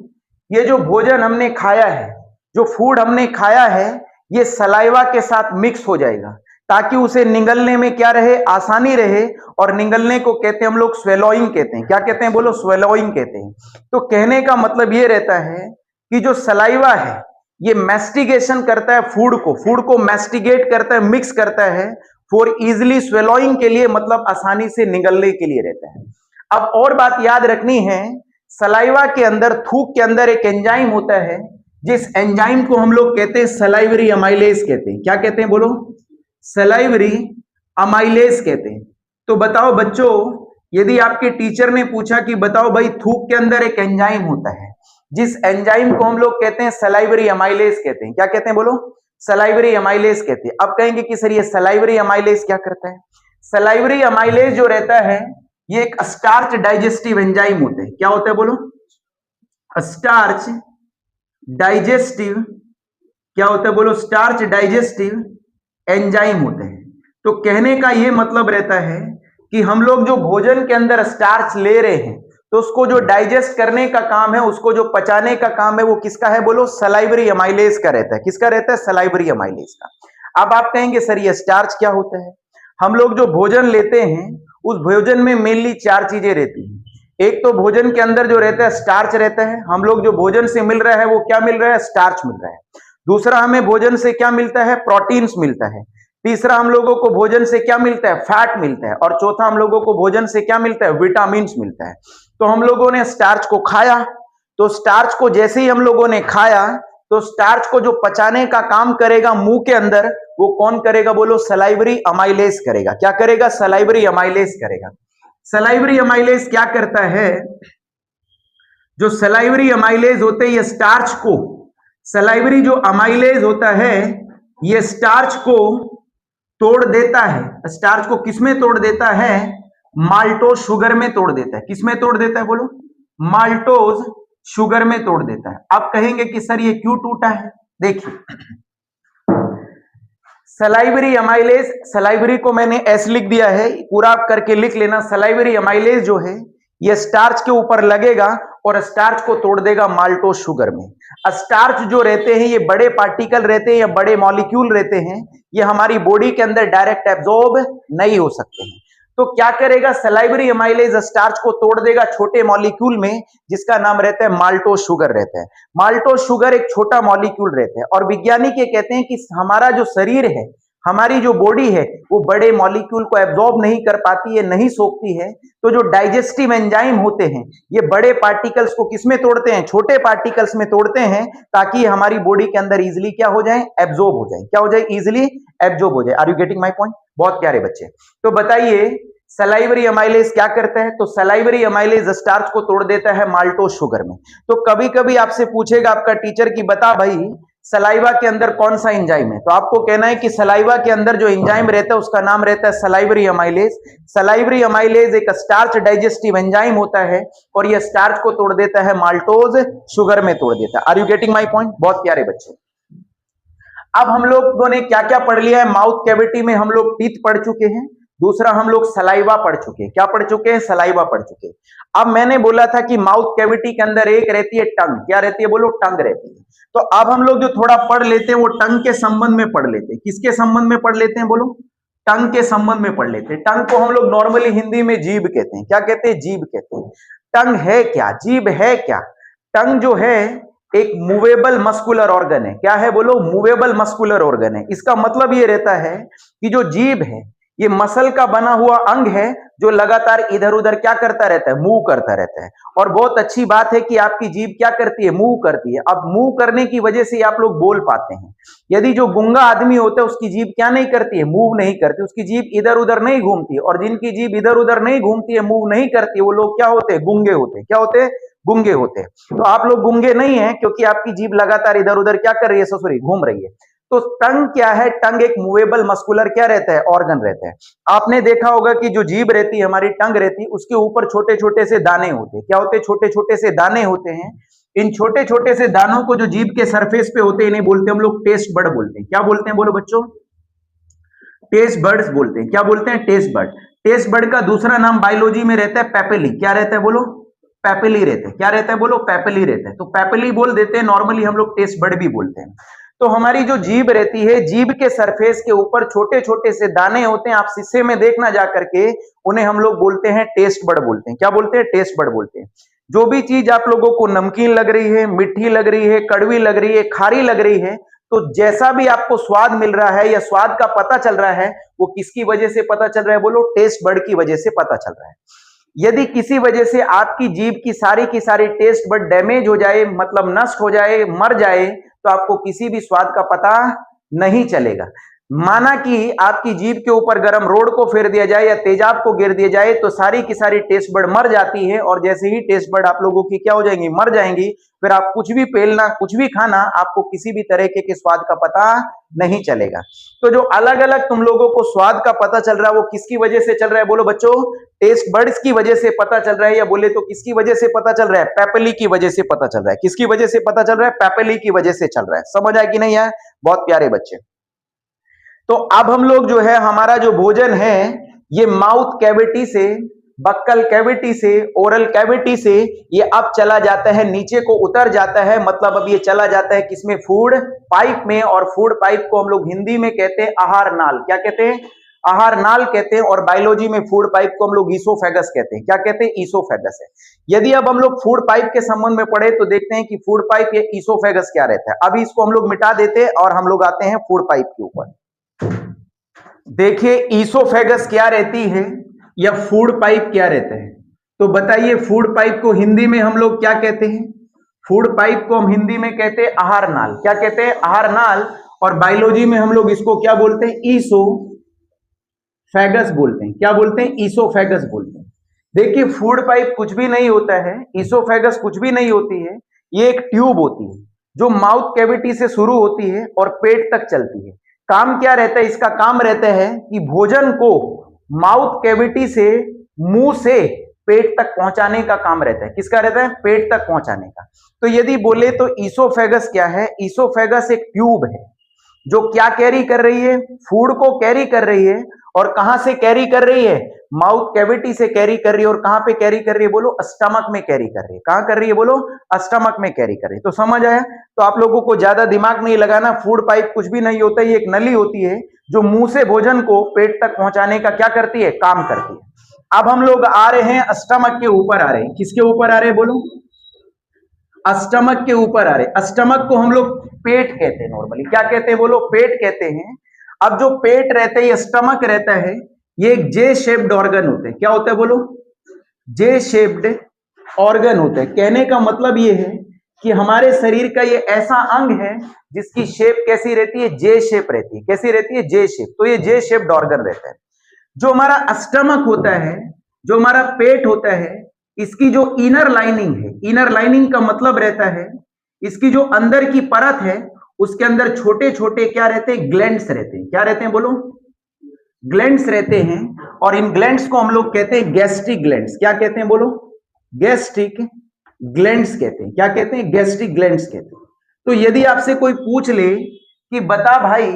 ये जो भोजन हमने खाया है, जो फूड हमने खाया है, ये सलाइवा के साथ मिक्स हो जाएगा ताकि उसे निगलने में क्या रहे? आसानी रहे। और निगलने को कहते हैं हम लोग स्वेलोइंग कहते हैं। क्या कहते हैं बोलो? स्वेलोइंग कहते हैं। तो कहने का मतलब ये रहता है कि जो सलाइवा है ये मैस्टिगेशन करता है, फूड को मैस्टिगेट करता है, मिक्स करता है फॉर इजिली स्वेलोइंग के लिए, मतलब आसानी से निगलने के लिए रहता है। अब और बात याद रखनी है, सलाइवा के अंदर, थूक के अंदर एक एंजाइम होता है, जिस एंजाइम को हम लोग कहते हैं सलाइवरी अमाइलेज कहते हैं। क्या कहते हैं बोलो? सलाइवरी अमाइलेज कहते हैं। तो बताओ बच्चों, यदि आपके टीचर ने पूछा कि बताओ भाई, थूक के अंदर एक एंजाइम होता है, जिस एंजाइम को हम लोग कहते हैं सलाइवरी अमाइलेज कहते हैं। क्या कहते हैं बोलो? सलाइवरी अमाइलेज कहते हैं। अब कहेंगे कि सर ये सलाइवरी अमाइलेज क्या करता है? सलाइवरी अमाइलेज जो रहता है, ये एक स्टार्च डाइजेस्टिव एंजाइम होते हैं। क्या होता है बोलो? स्टार्च डाइजेस्टिव, क्या होता है बोलो? स्टार्च डाइजेस्टिव एंजाइम होते हैं। तो कहने का यह मतलब रहता है कि हम लोग जो भोजन के अंदर स्टार्च ले रहे हैं, तो उसको जो डाइजेस्ट करने का काम है, उसको जो पचाने का काम है, वो किसका है बोलो? सलाइवरी अमाइलेज का रहता है। किसका रहता है? सलाइवरी अमाइलेज का। अब आप कहेंगे सर ये स्टार्च क्या होता है? हम लोग जो भोजन लेते हैं, उस भोजन में मेनली 4 चीजें रहती हैं। एक तो भोजन के अंदर जो रहता है स्टार्च रहता है। हम लोग जो भोजन से मिल रहा है वो क्या मिल रहा है? स्टार्च मिल रहा है। दूसरा, हमें भोजन से क्या मिलता है? प्रोटीन्स मिलता है। तीसरा, हम लोगों को भोजन से क्या मिलता है? फैट मिलता है। और चौथा, हम लोगों को भोजन से क्या मिलता है? विटामिन मिलता है। तो हम लोगों ने स्टार्च को खाया, तो स्टार्च को जैसे ही हम लोगों ने खाया, तो स्टार्च को जो पचाने का काम करेगा मुंह के अंदर, वो कौन करेगा बोलो? सलाइवरी अमाइलेज करेगा। क्या करेगा? सलाइवरी अमाइलेज करेगा। सलाइवरी अमाइलेज क्या करता है? जो सलाइवरी अमाइलेज होते हैं, ये स्टार्च को, सलाइवरी जो अमाइलेज होता है, ये स्टार्च को तोड़ देता है। स्टार्च को किसमें तोड़ देता है? माल्टोज शुगर में तोड़ देता है। किसमें तोड़ देता है बोलो? माल्टोज शुगर में तोड़ देता है। आप कहेंगे कि सर ये क्यों टूटा है? देखिए, सलाइवरी अमाइलेज, सलाइवरी को मैंने एस लिख दिया है, पूरा आप करके लिख लेना। सलाइवरी अमाइलेज जो है, ये स्टार्च के ऊपर लगेगा और स्टार्च को तोड़ देगा माल्टोज शुगर में। स्टार्च जो रहते हैं, ये बड़े पार्टिकल रहते हैं या बड़े मॉलिक्यूल रहते हैं, ये हमारी बॉडी के अंदर डायरेक्ट एब्जॉर्ब नहीं हो सकते हैं। तो क्या करेगा? सलाइवरी अमाइलेज स्टार्च को तोड़ देगा छोटे मॉलिक्यूल में, जिसका नाम रहता है माल्टोज शुगर रहता है। माल्टोज शुगर एक छोटा मॉलिक्यूल रहता है, और वैज्ञानिक ये कहते हैं कि हमारा जो शरीर है, हमारी जो बॉडी है, वो बड़े मॉलिक्यूल को एब्जॉर्ब नहीं कर पाती है, नहीं सोखती है। तो जो डाइजेस्टिव एंजाइम होते हैं, ये बड़े पार्टिकल्स को किसमें तोड़ते हैं? छोटे पार्टिकल्स में तोड़ते हैं, ताकि हमारी बॉडी के अंदर इजिली क्या हो जाए? एब्जॉर्ब हो जाए। क्या हो जाए? इजिली एब्जॉर्ब हो जाए। Are you getting my point? बहुत प्यारे बच्चे। तो बताइए, सलाइवरी अमाइलेज क्या करता है? तो सलाइवरी अमाइलेज स्टार्च को तोड़ देता है माल्टोज शुगर में। तो कभी कभी आपसे पूछेगा आपका टीचर कि बता भाई, सलाइवा के अंदर कौन सा एंजाइम है? तो आपको कहना है कि सलाइवा के अंदर जो एंजाइम रहता है उसका नाम रहता है सलाइवरी अमाइलेज। सलाइवरी अमाइलेज एक स्टार्च डाइजेस्टिव एंजाइम होता है, और यह स्टार्च को तोड़ देता है माल्टोज शुगर में तोड़ देता है। Are you getting my point? बहुत प्यारे बच्चे। अब हम लोगों ने क्या क्या पढ़ लिया है? माउथ कैविटी में हम लोग टीथ पढ़ चुके हैं, दूसरा हम लोग सलाइवा पढ़ चुके हैं। क्या पढ़ चुके हैं? सलाइवा पढ़ चुके हैं। अब मैंने बोला था कि माउथ कैविटी के अंदर एक रहती है टंग। क्या रहती है? बोलो, टंग रहती है। तो अब हम लोग जो थोड़ा पढ़ लेते हैं वो टंग के संबंध में पढ़ लेते हैं। किसके संबंध में पढ़ लेते हैं? बोलो, टंग के संबंध में पढ़ लेते हैं। टंग को हम लोग नॉर्मली हिंदी में जीभ कहते हैं। क्या कहते हैं? जीभ कहते हैं। टंग है क्या? जीभ है क्या? टंग जो है एक मूवेबल मस्कुलर ऑर्गन है। क्या है? बोलो, मूवेबल मस्कुलर ऑर्गन है। इसका मतलब ये रहता है कि जो जीभ है ये मसल का बना हुआ अंग है जो लगातार इधर उधर क्या करता रहता है? मूव करता रहता है। और बहुत अच्छी बात है कि आपकी जीभ क्या करती है? मूव करती है। अब मूव करने की वजह से आप लोग बोल पाते हैं। यदि जो गूंगा आदमी होता है उसकी जीभ क्या नहीं करती है? मूव नहीं करती। उसकी जीभ इधर उधर नहीं घूमती है। और जिनकी जीभ इधर उधर नहीं घूमती है, मूव नहीं करती है, वो लोग क्या होते हैं? गूंगे होते हैं। क्या होते हैं? गूंगे होते हैं। तो आप लोग गूंगे नहीं है क्योंकि आपकी जीभ लगातार इधर उधर क्या कर रही है? ससुरी घूम रही है। तो टंग क्या है? टंग एक मूवेबल मस्कुलर क्या रहता है? ऑर्गन रहता है। आपने देखा होगा कि जो जीभ रहती है, हमारी टंग रहती है, उसके ऊपर छोटे छोटे से दाने होते हैं। क्या होते हैं? छोटे छोटे से दाने होते हैं। इन छोटे छोटे से दानों को जो जीभ के सरफेस पे होते हैं इन्हें बोलते हैं हम लोग टेस्ट बड बोलते हैं। क्या बोलते हैं? बोलो बच्चों, टेस्ट बर्ड्स बोलते हैं। क्या बोलते हैं? Taste bud. टेस्ट बर्ड का दूसरा नाम बायोलॉजी में रहता है पेपिली। क्या रहता है? बोलो, पेपिली रहता है। क्या रहता है? बोलो, पेपिली रहता है। तो पेपिली बोल देते हैं, नॉर्मली हम लोग टेस्ट बर्ड भी बोलते हैं। तो हमारी जो जीभ रहती है, जीभ के सरफेस के ऊपर छोटे छोटे से दाने होते हैं। आप शीशे में देखना जा करके, उन्हें हम लोग बोलते हैं टेस्ट बड बोलते हैं। क्या बोलते हैं? टेस्ट बड बोलते हैं। जो भी चीज आप लोगों को नमकीन लग रही है, मीठी लग रही है, कड़वी लग रही है, खारी लग रही है, तो जैसा भी आपको स्वाद मिल रहा है या स्वाद का पता चल रहा है, वो किसकी वजह से पता चल रहा है? बोलो, टेस्ट बड की वजह से पता चल रहा है। यदि किसी वजह से आपकी जीभ की सारी टेस्ट बड डैमेज हो जाए, मतलब नष्ट हो जाए, मर जाए, तो आपको किसी भी स्वाद का पता नहीं चलेगा। माना कि आपकी जीभ के ऊपर गर्म रोड को फेर दिया जाए या तेजाब को गिर दिया जाए तो सारी की सारी टेस्ट बड मर जाती है। और जैसे ही टेस्ट बड आप लोगों की क्या हो जाएंगी? मर जाएंगी। फिर आप कुछ भी पेलना, कुछ भी खाना, आपको किसी भी तरह के स्वाद का पता नहीं चलेगा। तो जो अलग अलग तुम लोगों को स्वाद का पता चल रहा है वो किसकी वजह से चल रहा है? बोलो बच्चों, टेस्ट बड्स की वजह से पता चल रहा है। या बोले तो किसकी वजह से पता चल रहा है? पेपिली की वजह से पता चल रहा है। किसकी वजह से पता चल रहा है? पेपिली की वजह से चल रहा है। समझ आया कि नहीं है? बहुत प्यारे बच्चे। तो अब हम लोग जो है, हमारा जो भोजन है ये माउथ कैविटी से, बक्कल कैविटी से, ओरल कैविटी से ये अब चला जाता है, नीचे को उतर जाता है। मतलब अब ये चला जाता है किसमें? फूड पाइप में। और फूड पाइप को हम लोग हिंदी में कहते हैं आहार नाल। क्या कहते हैं? आहार नाल कहते हैं। और बायोलॉजी में फूड पाइप को हम लोग ईसोफेगस कहते हैं। क्या कहते हैं? ईसोफेगस है। यदि अब हम लोग फूड पाइप के संबंध में पढ़े तो देखते हैं कि फूड पाइप या ईसोफेगस क्या रहता है। अभी इसको हम लोग मिटा देते हैं और हम लोग आते हैं फूड पाइप के ऊपर। देखिए, ईसोफेगस क्या रहती है या फूड पाइप क्या रहता है? तो बताइए, फूड पाइप को हिंदी में हम लोग क्या कहते हैं? फूड पाइप को हम हिंदी में कहते हैं आहार नाल। क्या कहते हैं? आहार नाल। और बायोलॉजी में हम लोग इसको क्या बोलते हैं? ईसोफेगस बोलते हैं। क्या बोलते हैं? ईसोफेगस बोलते हैं। देखिए, फूड पाइप कुछ भी नहीं होता है, ईसोफेगस कुछ भी नहीं होती है। ये एक ट्यूब होती है जो माउथ कैविटी से शुरू होती है और पेट तक चलती है। काम क्या रहता है इसका? काम रहता है कि भोजन को माउथ कैविटी से, मुंह से पेट तक पहुंचाने का काम रहता है। किसका रहता है? पेट तक पहुंचाने का। तो यदि बोले तो ईसोफेगस क्या है? ईसोफेगस एक ट्यूब है जो क्या कैरी कर रही है? फूड को कैरी कर रही है। और कहां से कैरी कर रही है? माउथ कैविटी से कैरी कर रही है। और कहां पे कैरी कर रही है? बोलो, स्टमक में कैरी कर रही है। कहां कर रही है? बोलो, स्टमक में कैरी कर रही है। तो समझ आया? तो आप लोगों को ज्यादा दिमाग नहीं लगाना। फूड पाइप कुछ भी नहीं होता है, ये एक नली होती है जो मुंह से भोजन को पेट तक पहुंचाने का क्या करती है? काम करती है। अब हम लोग आ रहे हैं स्टमक के ऊपर आ रहे हैं। किसके ऊपर आ रहे हैं? बोलो, स्टमक के ऊपर आ रहे। स्टमक को हम लोग पेट कहते हैं नॉर्मली। क्या कहते हैं? बोलो, पेट कहते हैं। अब जो पेट रहता है, ये स्टमक रहता है, ये एक जे शेप्ड ऑर्गन होते हैं। क्या होता है? बोलो, जे शेप्ड ऑर्गन होते हैं। कहने का मतलब ये है कि हमारे शरीर का ये ऐसा अंग है जिसकी शेप कैसी रहती है? जे शेप रहती है। कैसी रहती है? जे शेप। तो ये जे शेप्ड ऑर्गन रहता है। जो हमारा स्टमक होता है, जो हमारा पेट होता है, इसकी जो इनर लाइनिंग है, इनर लाइनिंग का मतलब रहता है इसकी जो अंदर की परत है उसके अंदर छोटे छोटे क्या रहते हैं? ग्लैंड्स रहते हैं। क्या रहते हैं? बोलो, ग्लैंड्स रहते हैं। और इन ग्लैंड्स को हम लोग कहते हैं गैस्ट्रिक ग्लैंड्स। क्या कहते हैं? बोलो, गैस्ट्रिक ग्लैंड्स कहते हैं। क्या कहते हैं? गैस्ट्रिक ग्लैंड्स कहते हैं। तो यदि आपसे कोई पूछ ले कि बता भाई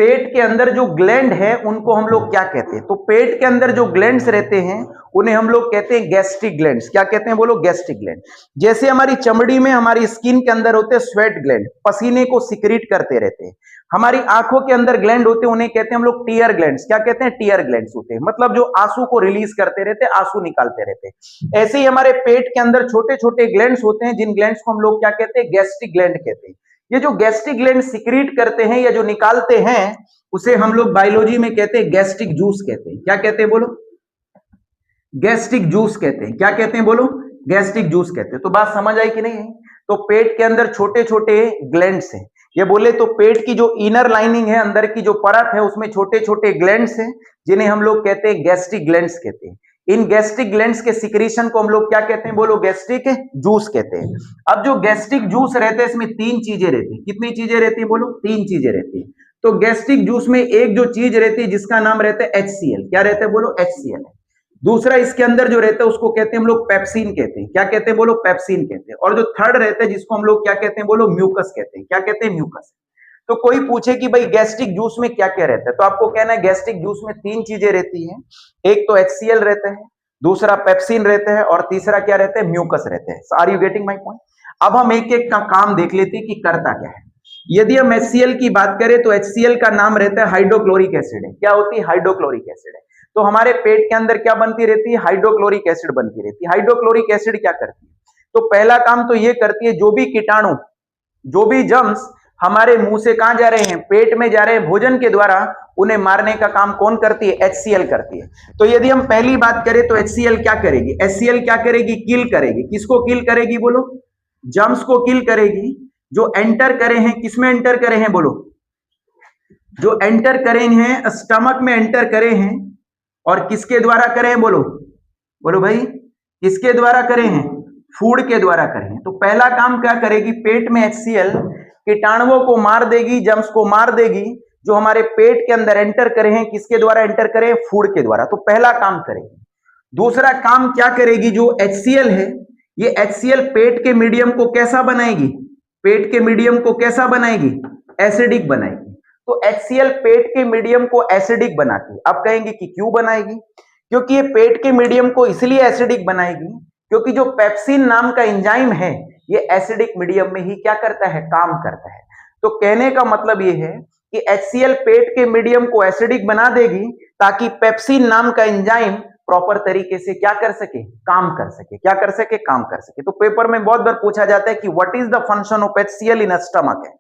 पेट के अंदर जो ग्लैंड है उनको हम लोग क्या कहते हैं? तो पेट के अंदर जो ग्लैंड्स रहते हैं उन्हें हम लोग कहते हैं गैस्ट्रिक ग्लैंड्स। क्या कहते हैं? बोलो, गैस्ट्रिक ग्लैंड। जैसे हमारी चमड़ी में, हमारी स्किन के अंदर होते हैं स्वेट ग्लैंड, पसीने को सिक्रीट करते रहते हैं। हमारी आंखों के अंदर ग्लैंड होते हैं, उन्हें कहते हैं हम लोग टीयर ग्लैंड्स। क्या कहते हैं? टीयर ग्लैंड्स होते हैं, मतलब जो आंसू को रिलीज करते रहते हैं, आंसू निकालते रहते हैं। ऐसे ही हमारे पेट के अंदर छोटे छोटे ग्लैंड्स होते हैं, जिन ग्लैंड्स को हम लोग क्या कहते हैं? गैस्ट्रिक ग्लैंड कहते हैं। ये जो गैस्ट्रिक ग्लैंड सिक्रीट करते हैं या जो निकालते हैं, उसे हम लोग बायोलॉजी में कहते हैं गैस्ट्रिक जूस कहते हैं। क्या कहते हैं? बोलो, गैस्ट्रिक जूस कहते हैं। क्या कहते हैं? बोलो, गैस्ट्रिक जूस कहते हैं। तो बात समझ आई कि नहीं है? तो पेट के अंदर छोटे छोटे ग्लैंड्स हैं। ये बोले तो पेट की जो इनर लाइनिंग है, अंदर की जो परत है, उसमें छोटे छोटे ग्लैंड्स हैं, जिन्हें हम लोग कहते हैं गैस्ट्रिक ग्लैंड्स कहते हैं। इन गैस्ट्रिक ग्लैंड्स के सिक्रीशन को हम लोग क्या कहते हैं? बोलो, गैस्ट्रिक जूस कहते हैं। अब जो गैस्ट्रिक जूस रहते हैं, इसमें तीन चीजें रहती है। कितनी चीजें रहती है? बोलो, तीन चीजें रहती है। तो गैस्ट्रिक जूस में एक जो चीज रहती है जिसका नाम रहता है HCl। क्या रहता है? बोलो, HCl है। दूसरा इसके अंदर जो रहता है उसको कहते हैं हम लोग पेप्सिन कहते हैं। क्या कहते हैं? बोलो, पेप्सिन कहते हैं। और जो थर्ड रहता है जिसको हम लोग क्या कहते हैं? बोलो, म्यूकस कहते हैं। क्या कहते हैं? म्यूकस। तो कोई पूछे कि भाई गैस्ट्रिक जूस में क्या क्या रहता है, तो आपको कहना है गैस्ट्रिक जूस में तीन चीजें रहती हैं। एक तो HCl रहता है, दूसरा पेप्सिन रहता है, और तीसरा क्या रहता है? म्यूकस रहते हैं। Are you getting my point? अब हम एक एक का काम देख लेते हैं कि करता क्या है। यदि हम HCl की बात करें तो HCl का नाम रहता है हाइड्रोक्लोरिक एसिड है। क्या होती है? हाइड्रोक्लोरिक एसिड है। तो हमारे पेट के अंदर क्या बनती रहती है? हाइड्रोक्लोरिक एसिड बनती रहती है। हाइड्रोक्लोरिक एसिड क्या करती है? तो पहला काम तो ये करती है, जो भी कीटाणु, जो भी जर्म्स हमारे मुंह से कहां जा रहे हैं? पेट में जा रहे हैं भोजन के द्वारा, उन्हें मारने का काम कौन करती है? HCl करती है। तो यदि हम पहली बात करें तो HCl क्या करेगी? HCl क्या करेगी? किल करेगी। किसको किल करेगी? बोलो, जर्म्स को किल करेगी। जो एंटर करे हैं, किसमें एंटर करे हैं? बोलो, जो एंटर करे हैं स्टमक में एंटर करे हैं, और किसके द्वारा करे हैं? बोलो, बोलो भाई, किसके द्वारा करे हैं? फूड के द्वारा करे हैं। तो पहला काम क्या करेगी? पेट में HCl कीटाणुओं को मार देगी, जर्म्स को मार देगी, जो हमारे पेट के अंदर एंटर करे हैं। किसके द्वारा एंटर करे? फूड के द्वारा। तो पहला काम करेगी। दूसरा काम क्या करेगी? जो HCl है, ये HCl पेट के मीडियम को कैसा बनाएगी? पेट के मीडियम को कैसा बनाएगी? एसिडिक बनाएगी। तो HCl पेट के मीडियम को एसिडिक बनाती है। अब कहेंगे कि क्यों बनाएगी? क्योंकि ये पेट के मीडियम को इसलिए एसिडिक बनाएगी क्योंकि जो पेप्सिन नाम का एंजाइम है, ये एसिडिक मीडियम में ही क्या करता है? काम करता है। तो कहने का मतलब ये है कि HCl पेट के मीडियम को एसिडिक बना देगी, ताकि पेप्सिन नाम का एंजाइम प्रॉपर तरीके से क्या कर सके? काम कर सके। क्या कर सके? काम कर सके। तो पेपर में बहुत बार पूछा जाता है कि what is the function of HCl in stomach, है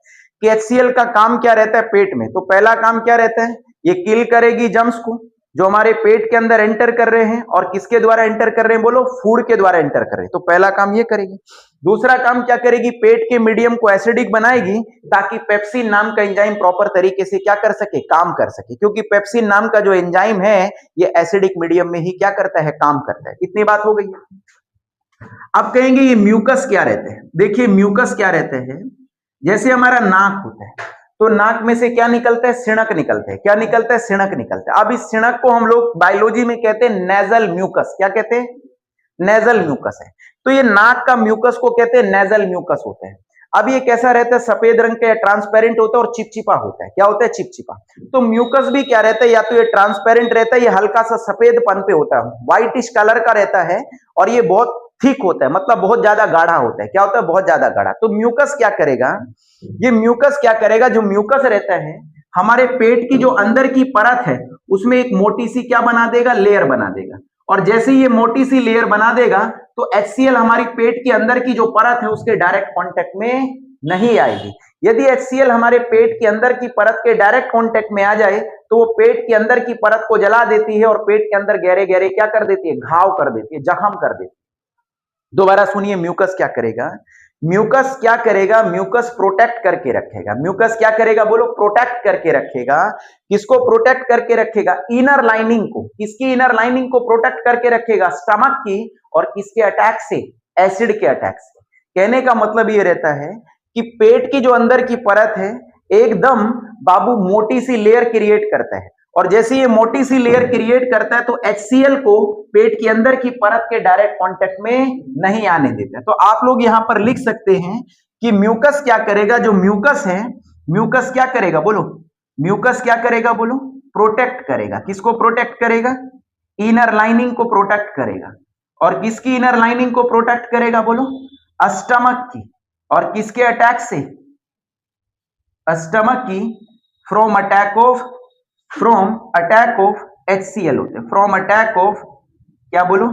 कि HCl का काम क्या रहता है पेट में। तो पहला काम क्या रहता है? ये किल करेगी जर्म्स को, जो हमारे पेट के अंदर एंटर कर रहे हैं, और किसके द्वारा एंटर कर रहे हैं? बोलो, फूड के द्वारा एंटर कर रहे हैं। तो पहला काम ये करेगी। दूसरा काम क्या करेगी? पेट के मीडियम को एसिडिक बनाएगी, ताकि पेप्सिन नाम का एंजाइम प्रॉपर तरीके से क्या कर सके? काम कर सके। क्योंकि पेप्सिन नाम का जो एंजाइम है, ये एसिडिक मीडियम में ही क्या करता है? काम करता है। इतनी बात हो गई है। अब कहेंगे ये म्यूकस क्या रहते हैं? देखिए, म्यूकस क्या रहते हैं? जैसे हमारा नाक होता है, तो नाक में से क्या निकलता है? सिणक निकलते हैं। क्या निकलता है? सिणक निकलता है। अब इस सिणक को हम लोग बायोलॉजी में कहते हैं नेजल म्यूकस। क्या कहते हैं? नेजल म्यूकस है। तो ये नाक का म्यूकस को कहते हैं नेजल म्यूकस होता है। अब ये कैसा रहता है? सफेद रंग का, ट्रांसपेरेंट होता है और चिपचिपा होता है। क्या होता है? चिपचिपा। तो म्यूकस भी क्या रहता है? या तो ये ट्रांसपेरेंट रहता है, ये हल्का सा सफेदपन पे होता है, व्हाइटिश कलर का रहता है, और ये बहुत थिक होता है, मतलब बहुत ज्यादा गाढ़ा होता है। क्या होता है? बहुत ज्यादा गाढ़ा। तो म्यूकस क्या करेगा? ये म्यूकस क्या करेगा? जो म्यूकस रहता है, हमारे पेट की जो अंदर की परत है, उसमें एक मोटी सी क्या बना देगा? लेयर बना देगा। और जैसे ये मोटी सी लेयर बना देगा, तो HCl हमारी पेट के अंदर की जो परत है उसके डायरेक्ट कांटेक्ट में नहीं आएगी। यदि HCl हमारे पेट के अंदर की परत के डायरेक्ट कांटेक्ट में आ जाए, तो वो पेट के अंदर की परत को जला देती है, और पेट के अंदर गहरे गहरे क्या कर देती है? घाव कर देती है, जख्म कर देती है। दोबारा सुनिए, म्यूकस क्या करेगा? म्यूकस क्या करेगा? म्यूकस प्रोटेक्ट करके रखेगा। म्यूकस क्या करेगा? बोलो, प्रोटेक्ट करके रखेगा। किसको प्रोटेक्ट करके रखेगा? इनर लाइनिंग को। किसकी इनर लाइनिंग को प्रोटेक्ट करके रखेगा? स्टमक की। और किसके अटैक से? एसिड के अटैक से। कहने का मतलब ये रहता है कि पेट की जो अंदर की परत है, एकदम बाबू मोटी सी लेयर क्रिएट करता है, और जैसे ये मोटी सी लेयर क्रिएट करता है, तो HCl को पेट के अंदर की परत के डायरेक्ट कांटेक्ट में नहीं आने देता है। तो आप लोग यहां पर लिख सकते हैं कि म्यूकस क्या करेगा? जो म्यूकस है, म्यूकस क्या करेगा? बोलो, म्यूकस क्या करेगा बोलो? प्रोटेक्ट करेगा। किसको प्रोटेक्ट करेगा? इनर लाइनिंग को प्रोटेक्ट करेगा। और किसकी इनर लाइनिंग को प्रोटेक्ट करेगा बोलो? स्टमक की। और किसके अटैक से? स्टमक की। फ्रॉम अटैक ऑफ HCl होते हैं। फ्रॉम अटैक ऑफ क्या बोलो?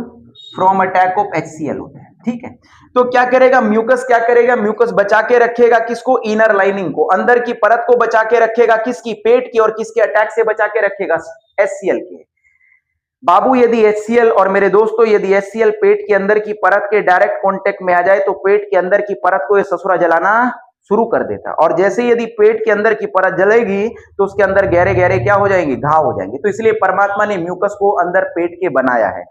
फ्रॉम अटैक ऑफ HCl होते हैं। ठीक है, तो क्या करेगा म्यूकस? क्या करेगा म्यूकस? बचा के रखेगा किसको? इनर लाइनिंग को, अंदर की परत को बचा के रखेगा। किसकी? पेट की। और किसके अटैक से बचा के रखेगा? HCl के। बाबू यदि HCl और मेरे दोस्तों यदि HCl पेट के अंदर की परत के डायरेक्ट कांटेक्ट में आ जाए तो पेट के अंदर की परत को ये ससुरा जलाना शुरू कर देता। और जैसे यदि पेट के अंदर की परत जलेगी तो उसके अंदर गहरे गहरे क्या हो जाएंगे? घाव हो जाएंगे। तो इसलिए परमात्मा ने म्यूकस को अंदर पेट के बनाया है।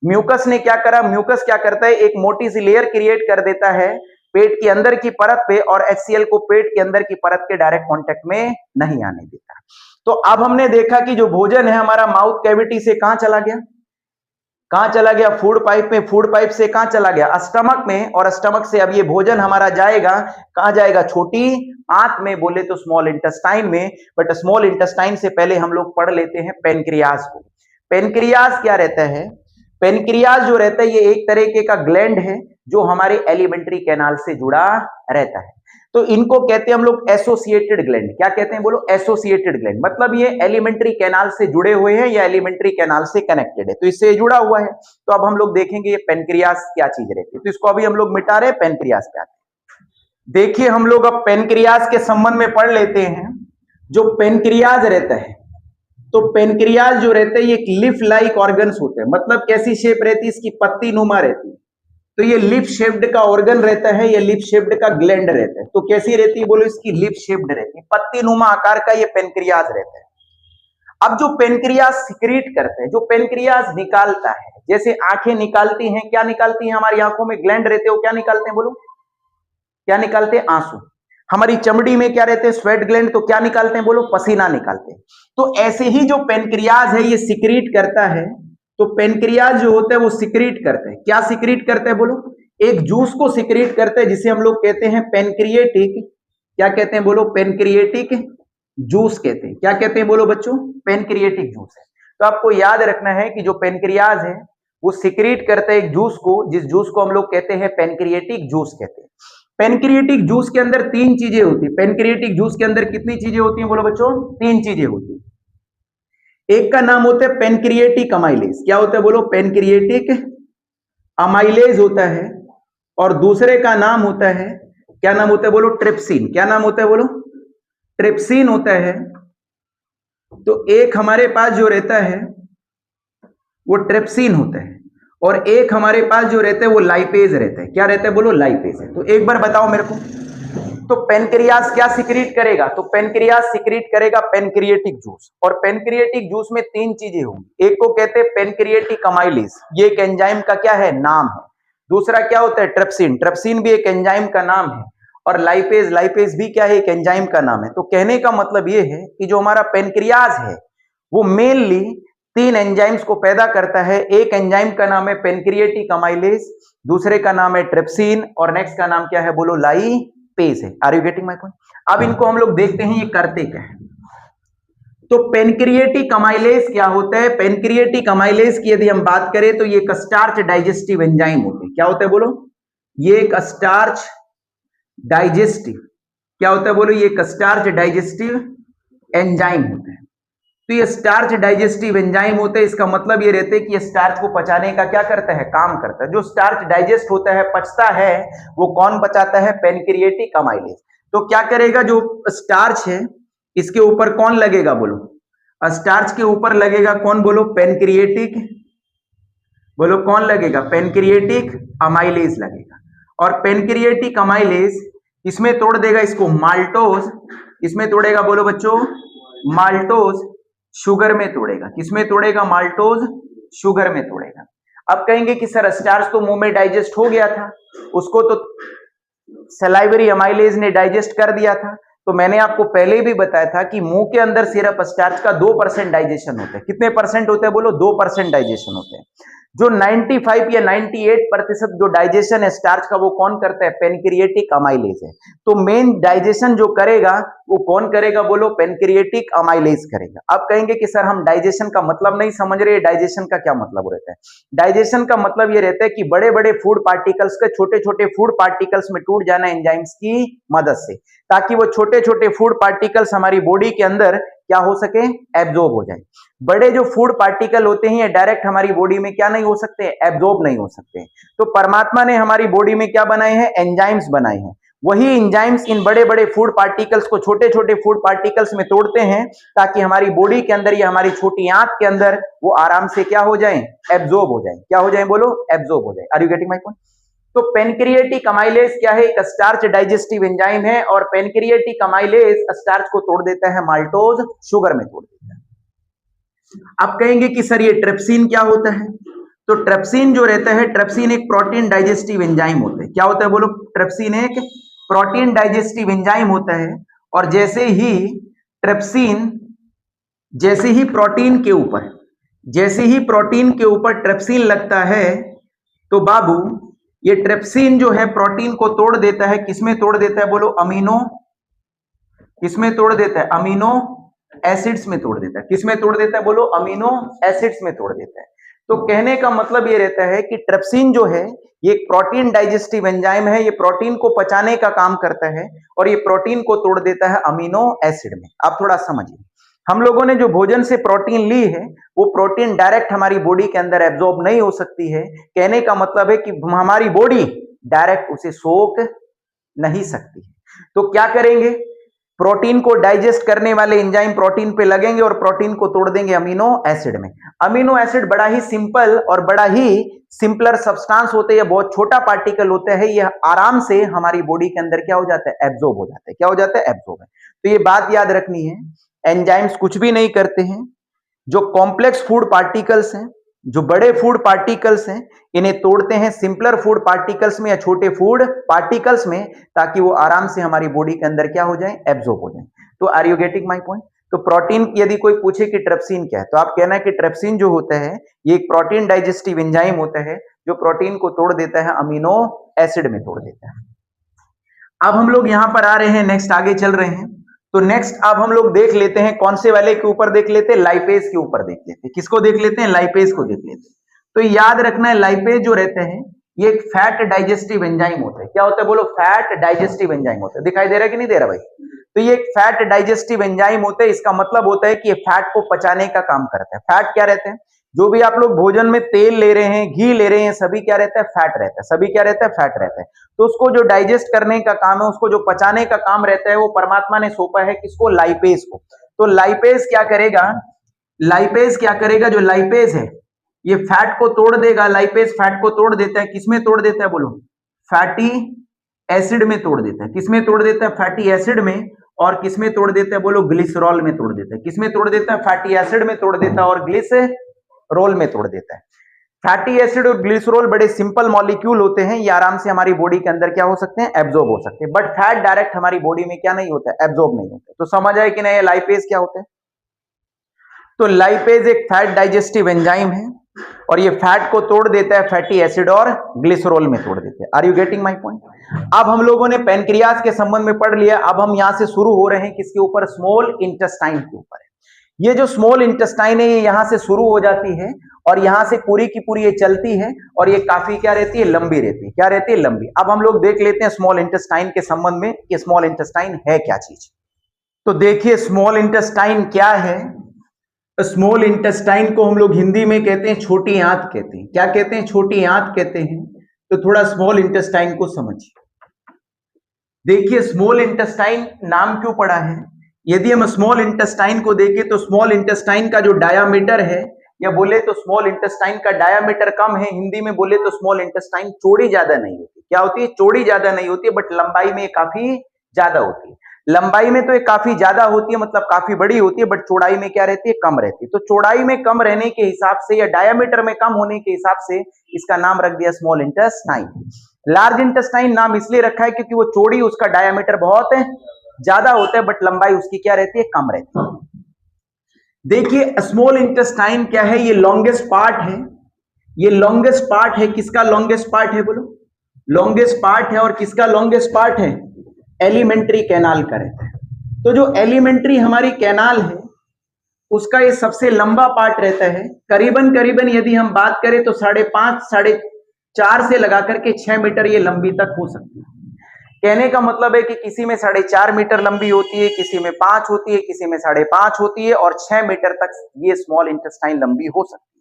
म्यूकस ने क्या करा? म्यूकस क्या करता है? एक मोटी सी लेयर क्रिएट कर देता है पेट के अंदर की परत पे और HCl को पेट के अंदर की परत के डायरेक्ट कांटेक्ट में नहीं आने देता। तो अब हमने देखा कि जो भोजन है हमारा माउथ कैविटी से कहां चला गया? कहां चला गया? फूड पाइप में। फूड पाइप से कहां चला गया? स्टमक में। और स्टमक से अब ये भोजन हमारा जाएगा कहां जाएगा? छोटी आंत में, बोले तो स्मॉल इंटेस्टाइन में। बट स्मॉल इंटेस्टाइन से पहले हम लोग पढ़ लेते हैं पेनक्रियाज को। पेनक्रियाज क्या रहता है? पेनक्रियाज जो रहता है ये एक तरीके का ग्लैंड है जो हमारे एलिमेंट्री कैनाल से जुड़ा रहता है। तो इनको कहते हैं हम लोग एसोसिएटेड ग्लैंड। क्या कहते हैं बोलो? Associated gland. मतलब ये एलिमेंट्री कैनाल से जुड़े हुए हैं या एलिमेंट्री कैनाल से कनेक्टेड है, तो इससे जुड़ा हुआ है। तो अब हम लोग देखेंगे ये पेनक्रियाज क्या चीज रहती है। तो इसको अभी हम लोग मिटा रहे हैं, पेनक्रियाज क्या है। देखिए हम लोग अब पेनक्रियाज के संबंध में पढ़ लेते हैं। जो पेनक्रियाज रहता है, तो पेनक्रियाज जो रहते हैं ये एक लिफ लाइक ऑर्गन्स होते हैं। मतलब कैसी शेप रहती है इसकी? पत्ती नुमा रहती है। तो ये लिप शेप्ड का ऑर्गन रहता है, ये लिप शेप्ड का ग्लैंड रहता है। तो कैसी रहती है बोलो? इसकी लिप शेप्ड रहती है, पत्ती नुमा आकार का ये पेनक्रियाज रहता है। अब जो पेनक्रियाज सिक्रीट करते हैं, जो पेनक्रियाज निकालता है, जैसे आंखें निकालती हैं, क्या निकालती हैं? हमारी आंखों में ग्लैंड रहते हो, क्या निकालते हैं बोलो? क्या निकालते हैं? आंसू। हमारी चमड़ी में क्या रहते हैं? Sweat gland. तो क्या निकालते हैं बोलो? पसीना निकालते हैं। तो ऐसे ही जो पेनक्रियाज है ये सिक्रीट करता है। तो पेनक्रियाज जो होता है वो सिक्रीट करते हैं। क्या सिक्रीट करते हैं बोलो? एक जूस को सिक्रीट करते हैं जिसे हम लोग कहते हैं पेनक्रिएटिक। क्या कहते हैं बोलो? पेनक्रिएटिक जूस कहते हैं। क्या कहते हैं बोलो बच्चों? पेनक्रिएटिक जूस है। तो आपको याद रखना है कि जो पेनक्रियाज है वो सिक्रीट करता है एक जूस को, जिस जूस को हम लोग कहते हैं पेनक्रिएटिक जूस कहते हैं। पेनक्रिएटिक जूस के अंदर 3 चीजें होती है। पेनक्रिएटिक जूस के अंदर कितनी चीजें होती हैं बोलो बच्चों? 3 चीजें होती है। एक का नाम होता है पेनक्रिएटिक अमाइलेज। क्या होता है बोलो? पेनक्रिएटिक अमाइलेज होता है। और दूसरे का नाम होता है, क्या नाम होता है बोलो? ट्रिप्सिन। क्या नाम होता है बोलो? ट्रिप्सिन होता है। तो एक हमारे पास जो रहता है वो ट्रिप्सिन होता है और एक हमारे पास जो रहता है वो लाइपेज रहता है। क्या रहता है बोलो? लाइपेज है। तो एक बार बताओ मेरे को, तो पेनक्रियाज क्या सिक्रीट करेगा? तो पेनक्रियाज सिक्रीट करेगा पेनक्रिएटिक जूस। और पेनक्रिएटिक जूस में 3 चीजें होंगी। एक को कहते हैं पेनक्रिएटिक अमाइलेज, ये एक एंजाइम का क्या है? नाम है। दूसरा क्या होता है? ट्रिप्सिन। ट्रिप्सिन भी एक एंजाइम का नाम है। और लाइपेज, लाइपेज भी क्या है? एक एंजाइम का नाम है। तो कहने का मतलब ये है कि जो हमारा पेनक्रियाज है वो मेनली 3 एंजाइम्स को पैदा करता है। एक एंजाइम का नाम है पेनक्रिएटिक अमाइलेज, दूसरे का नाम है ट्रिप्सिन और नेक्स्ट का नाम क्या है बोलो? लाइपेज है। Are you getting my point? अब इनको हम लोग देखते हैं ये करते क्या है। तो पेनक्रिएटिक अमाइलेज क्या होता है? पेनक्रिएटिक अमाइलेज की यदि हम बात करें तो ये एक स्टार्च डाइजेस्टिव एंजाइम होते हैं। क्या होता है बोलो? ये एक स्टार्च डाइजेस्टिव, क्या होता है बोलो? ये एक स्टार्च डाइजेस्टिव एंजाइम होता है। तो ये स्टार्च डाइजेस्टिव एंजाइम होते हैं। इसका मतलब ये रहते हैं कि ये स्टार्च को पचाने का क्या करता है? काम करता है। जो स्टार्च डाइजेस्ट होता है, पचता है, वो कौन पचाता है? Pancreatic amylase. तो क्या करेगा? जो स्टार्च है इसके ऊपर कौन लगेगा बोलो? स्टार्च के ऊपर लगेगा कौन बोलो? पेनक्रिएटिक, बोलो कौन लगेगा? पेनक्रिएटिक अमाइलेज लगेगा। और पेनक्रिएटिक अमाइलेज इसमें तोड़ देगा इसको माल्टोज, इसमें तोड़ेगा बोलो बच्चों? माल्टोज शुगर में तोड़ेगा। किसमें तोड़ेगा? माल्टोज शुगर में तोड़ेगा। अब कहेंगे कि सर स्टार्च तो मुंह में डाइजेस्ट हो गया था, उसको तो सलाइवरी अमाइलेज ने डाइजेस्ट कर दिया था। तो मैंने आपको पहले भी बताया था कि मुंह के अंदर सिर्फ स्टार्च का 2% डाइजेशन होता है। कितने परसेंट होते हैं बोलो? 2% डाइजेशन होते हैं। जो 95 या 98% जो डाइजेशन है स्टार्च का वो कौन करता है? पेनक्रिएटिक अमाइलेज है। तो मेन डाइजेशन जो करेगा वो कौन करेगा? बोलो, पेनक्रिएटिक अमाइलेज करेगा। अब कहेंगे कि सर हम डाइजेशन का मतलब नहीं समझ रहे, डाइजेशन का क्या मतलब रहता है? डाइजेशन का मतलब ये रहता है कि बड़े बड़े फूड पार्टिकल्स के छोटे छोटे फूड पार्टिकल्स में टूट जाना एंजाइम्स की मदद से, ताकि वो छोटे छोटे फूड पार्टिकल्स हमारी बॉडी के अंदर क्या हो सके? एब्जॉर्ब हो जाए। बड़े जो फूड पार्टिकल होते हैं ये डायरेक्ट हमारी बॉडी में क्या नहीं हो सकते? एब्जॉर्ब नहीं हो सकते। तो परमात्मा ने हमारी बॉडी में क्या बनाए हैं? एंजाइम्स बनाए हैं। वही एंजाइम्स इन बड़े बड़े फूड पार्टिकल्स को छोटे छोटे फूड पार्टिकल्स में तोड़ते हैं, ताकि हमारी बॉडी के अंदर या हमारी छोटी आंत के अंदर वो आराम से क्या हो जाए? एब्जॉर्ब हो जाए। क्या हो जाए? बोलो, एब्जॉर्ब हो जाए। Are you getting my point? तो पेनक्रिएटिक अमाइलेज क्या है? एक स्टार्च डाइजेस्टिव एंजाइम है, और पेनक्रिएटिक अमाइलेज स्टार्च को तोड़ देता है, माल्टोज शुगर में तोड़ देता है। आप कहेंगे कि सर ये ट्रिप्सिन क्या होता है? तो ट्रिप्सिन जो रहता है, ट्रिप्सिन एक प्रोटीन डाइजेस्टिव एंजाइम होता है। क्या होता है? बोलो, ट्रिप्सिन एक प्रोटीन डाइजेस्टिव एंजाइम होता है। और जैसे ही ट्रिप्सिन, जैसे ही प्रोटीन के ऊपर ट्रिप्सिन लगता है, तो बाबू ये ट्रिप्सिन जो है प्रोटीन को तोड़ देता है। किसमें तोड़ देता है? बोलो, अमीनो, किसमें तोड़ देता है? अमीनो एसिड्स में तोड़ देता है। किसमें तोड़ देता है? बोलो, अमीनो एसिड्स में तोड़ देता है। तो कहने का मतलब ये रहता है कि ट्रिप्सिन जो है ये एक प्रोटीन डाइजेस्टिव एंजाइम है, ये प्रोटीन को पचाने का काम करता है, और ये प्रोटीन को तोड़ देता है अमीनो एसिड में। आप थोड़ा समझिए, हम लोगों ने जो भोजन से प्रोटीन ली है वो प्रोटीन डायरेक्ट हमारी बॉडी के अंदर एब्जॉर्ब नहीं हो सकती है। कहने का मतलब है कि हमारी बॉडी डायरेक्ट उसे सोख नहीं सकती है। तो क्या करेंगे? प्रोटीन को डाइजेस्ट करने वाले एंजाइम प्रोटीन पे लगेंगे और प्रोटीन को तोड़ देंगे अमीनो एसिड में। अमीनो एसिड बड़ा ही सिंपल और बड़ा ही सिंपलर सब्सटेंस होते हैं, बहुत छोटा पार्टिकल होता है, ये आराम से हमारी बॉडी के अंदर क्या हो जाता है? एब्जॉर्ब हो जाता है। क्या हो जाता है? एब्जॉर्ब है। तो ये बात याद रखनी है, एंजाइम्स कुछ भी नहीं करते हैं। जो कॉम्प्लेक्स फूड पार्टिकल्स हैं, जो बड़े फूड पार्टिकल्स हैं, इन्हें तोड़ते हैं सिंपलर फूड पार्टिकल्स में या छोटे फूड पार्टिकल्स में, ताकि वो आराम से हमारी बॉडी के अंदर क्या हो जाए? एब्जॉर्ब हो जाए। तो are you getting my point? तो प्रोटीन, यदि कोई पूछे कि ट्रिप्सिन क्या है, तो आप कहना है कि ट्रिप्सिन जो होता है ये एक प्रोटीन डाइजेस्टिव एंजाइम होता है, जो प्रोटीन को तोड़ देता है, अमीनो एसिड में तोड़ देता है। अब हम लोग यहां पर आ रहे हैं, नेक्स्ट आगे चल रहे हैं। तो नेक्स्ट अब हम लोग देख लेते हैं, कौन से वाले के ऊपर देख लेते हैं? लाइपेज के ऊपर देख लेते हैं। किसको देख लेते हैं? लाइपेज को देख लेते हैं। तो याद रखना है, लाइपेज जो रहते हैं ये एक फैट डाइजेस्टिव एंजाइम होता है। क्या होता है? बोलो, फैट डाइजेस्टिव एंजाइम होता है। दिखाई दे रहा है कि नहीं दे रहा भाई? तो ये एक फैट डाइजेस्टिव एंजाइम होता है। इसका मतलब होता है कि ये फैट को पचाने का काम करता है। फैट क्या रहते हैं? जो भी आप लोग भोजन में तेल ले रहे हैं, घी ले रहे हैं, सभी क्या रहता है? फैट रहता है। सभी क्या रहता है? फैट रहता है। तो उसको जो डाइजेस्ट करने का काम है, उसको जो पचाने का काम रहता है, वो परमात्मा ने सौंपा है किसको? लाइपेज को। तो लाइपेज क्या करेगा? लाइपेज क्या करेगा? जो लाइपेज है ये फैट को तोड़ देगा। लाइपेज फैट को तोड़ देता है। किसमें तोड़ देता है? बोलो, फैटी एसिड में तोड़ देता है। किसमें तोड़ देता है? फैटी एसिड में। और किसमें तोड़ देता है? बोलो, ग्लिसरॉल में तोड़ देता है। किसमें तोड़ देता है? फैटी एसिड में तोड़ देता है और ग्लिसरॉल में तोड़ देता है। फैटी एसिड और ग्लिसरॉल बड़े सिंपल मॉलिक्यूल होते हैं, ये आराम से हमारी बॉडी के अंदर क्या हो सकते हैं? एब्जॉर्ब हो सकते हैं। बट फैट डायरेक्ट हमारी बॉडी में क्या नहीं होता है? एब्जॉर्ब नहीं होता है। तो समझ आए कि नहीं लाइपेज क्या होता है? तो लाइपेज एक फैट डाइजेस्टिव एंजाइम है, और ये फैट को तोड़ देता है, फैटी एसिड और ग्लिसरॉल में तोड़ देते हैं। Are you getting my point? अब हम लोगों ने पैनक्रियाज के संबंध में पढ़ लिया। अब हम यहां से शुरू हो रहे हैं किसके ऊपर? स्मॉल इंटेस्टाइन के ऊपर। ये जो स्मॉल इंटेस्टाइन है ये यहां से शुरू हो जाती है और यहां से पूरी की पूरी ये चलती है, और ये काफी क्या रहती है? लंबी रहती है। क्या रहती है? लंबी। अब हम लोग देख लेते हैं स्मॉल इंटेस्टाइन के संबंध में कि स्मॉल इंटेस्टाइन है क्या चीज। तो देखिए, स्मॉल इंटेस्टाइन क्या है? स्मॉल इंटेस्टाइन को हम लोग हिंदी में कहते हैं छोटी आंत कहते हैं। क्या कहते हैं? छोटी आंत कहते हैं। तो थोड़ा स्मॉल इंटेस्टाइन को समझिए। देखिए, स्मॉल इंटेस्टाइन नाम क्यों पड़ा है? यदि हम स्मॉल इंटेस्टाइन को देखें तो स्मॉल इंटेस्टाइन का जो डायामीटर है, या बोले तो स्मॉल इंटेस्टाइन का डायामीटर कम है। हिंदी में बोले तो स्मॉल इंटेस्टाइन चौड़ी ज्यादा नहीं होती। क्या होती है? चौड़ी ज्यादा नहीं होती है, बट लंबाई में काफी ज्यादा होती है। लंबाई में तो ये काफी ज्यादा होती है, मतलब काफी बड़ी होती है, बट चौड़ाई में क्या रहती है? कम रहती है। तो चौड़ाई में कम रहने के हिसाब से या डायामीटर में कम होने के हिसाब से इसका नाम रख दिया स्मॉल इंटेस्टाइन। लार्ज इंटेस्टाइन नाम इसलिए रखा है क्योंकि वो चौड़ी, उसका डायामीटर बहुत ज्यादा होता है, बट लंबाई उसकी क्या रहती है? कम रहती है। देखिए, स्मॉल इंटेस्टाइन क्या है? ये लॉन्गेस्ट पार्ट है। ये लॉन्गेस्ट पार्ट है, किसका लॉन्गेस्ट पार्ट है बोलो? लॉन्गेस्ट पार्ट है। और किसका लॉन्गेस्ट पार्ट है? एलिमेंट्री कैनाल का रहता है। तो जो एलिमेंट्री हमारी कैनाल है उसका ये सबसे लंबा पार्ट रहता है। करीबन करीबन यदि हम बात करें तो 5.5 4.5 से लगा करके 6 मीटर ये लंबी तक हो सकती है। कहने का मतलब है कि किसी में 4.5 मीटर लंबी होती है, किसी में 5 होती है, किसी में 5.5 होती है और 6 मीटर तक ये स्मॉल इंटेस्टाइन लंबी हो सकती है।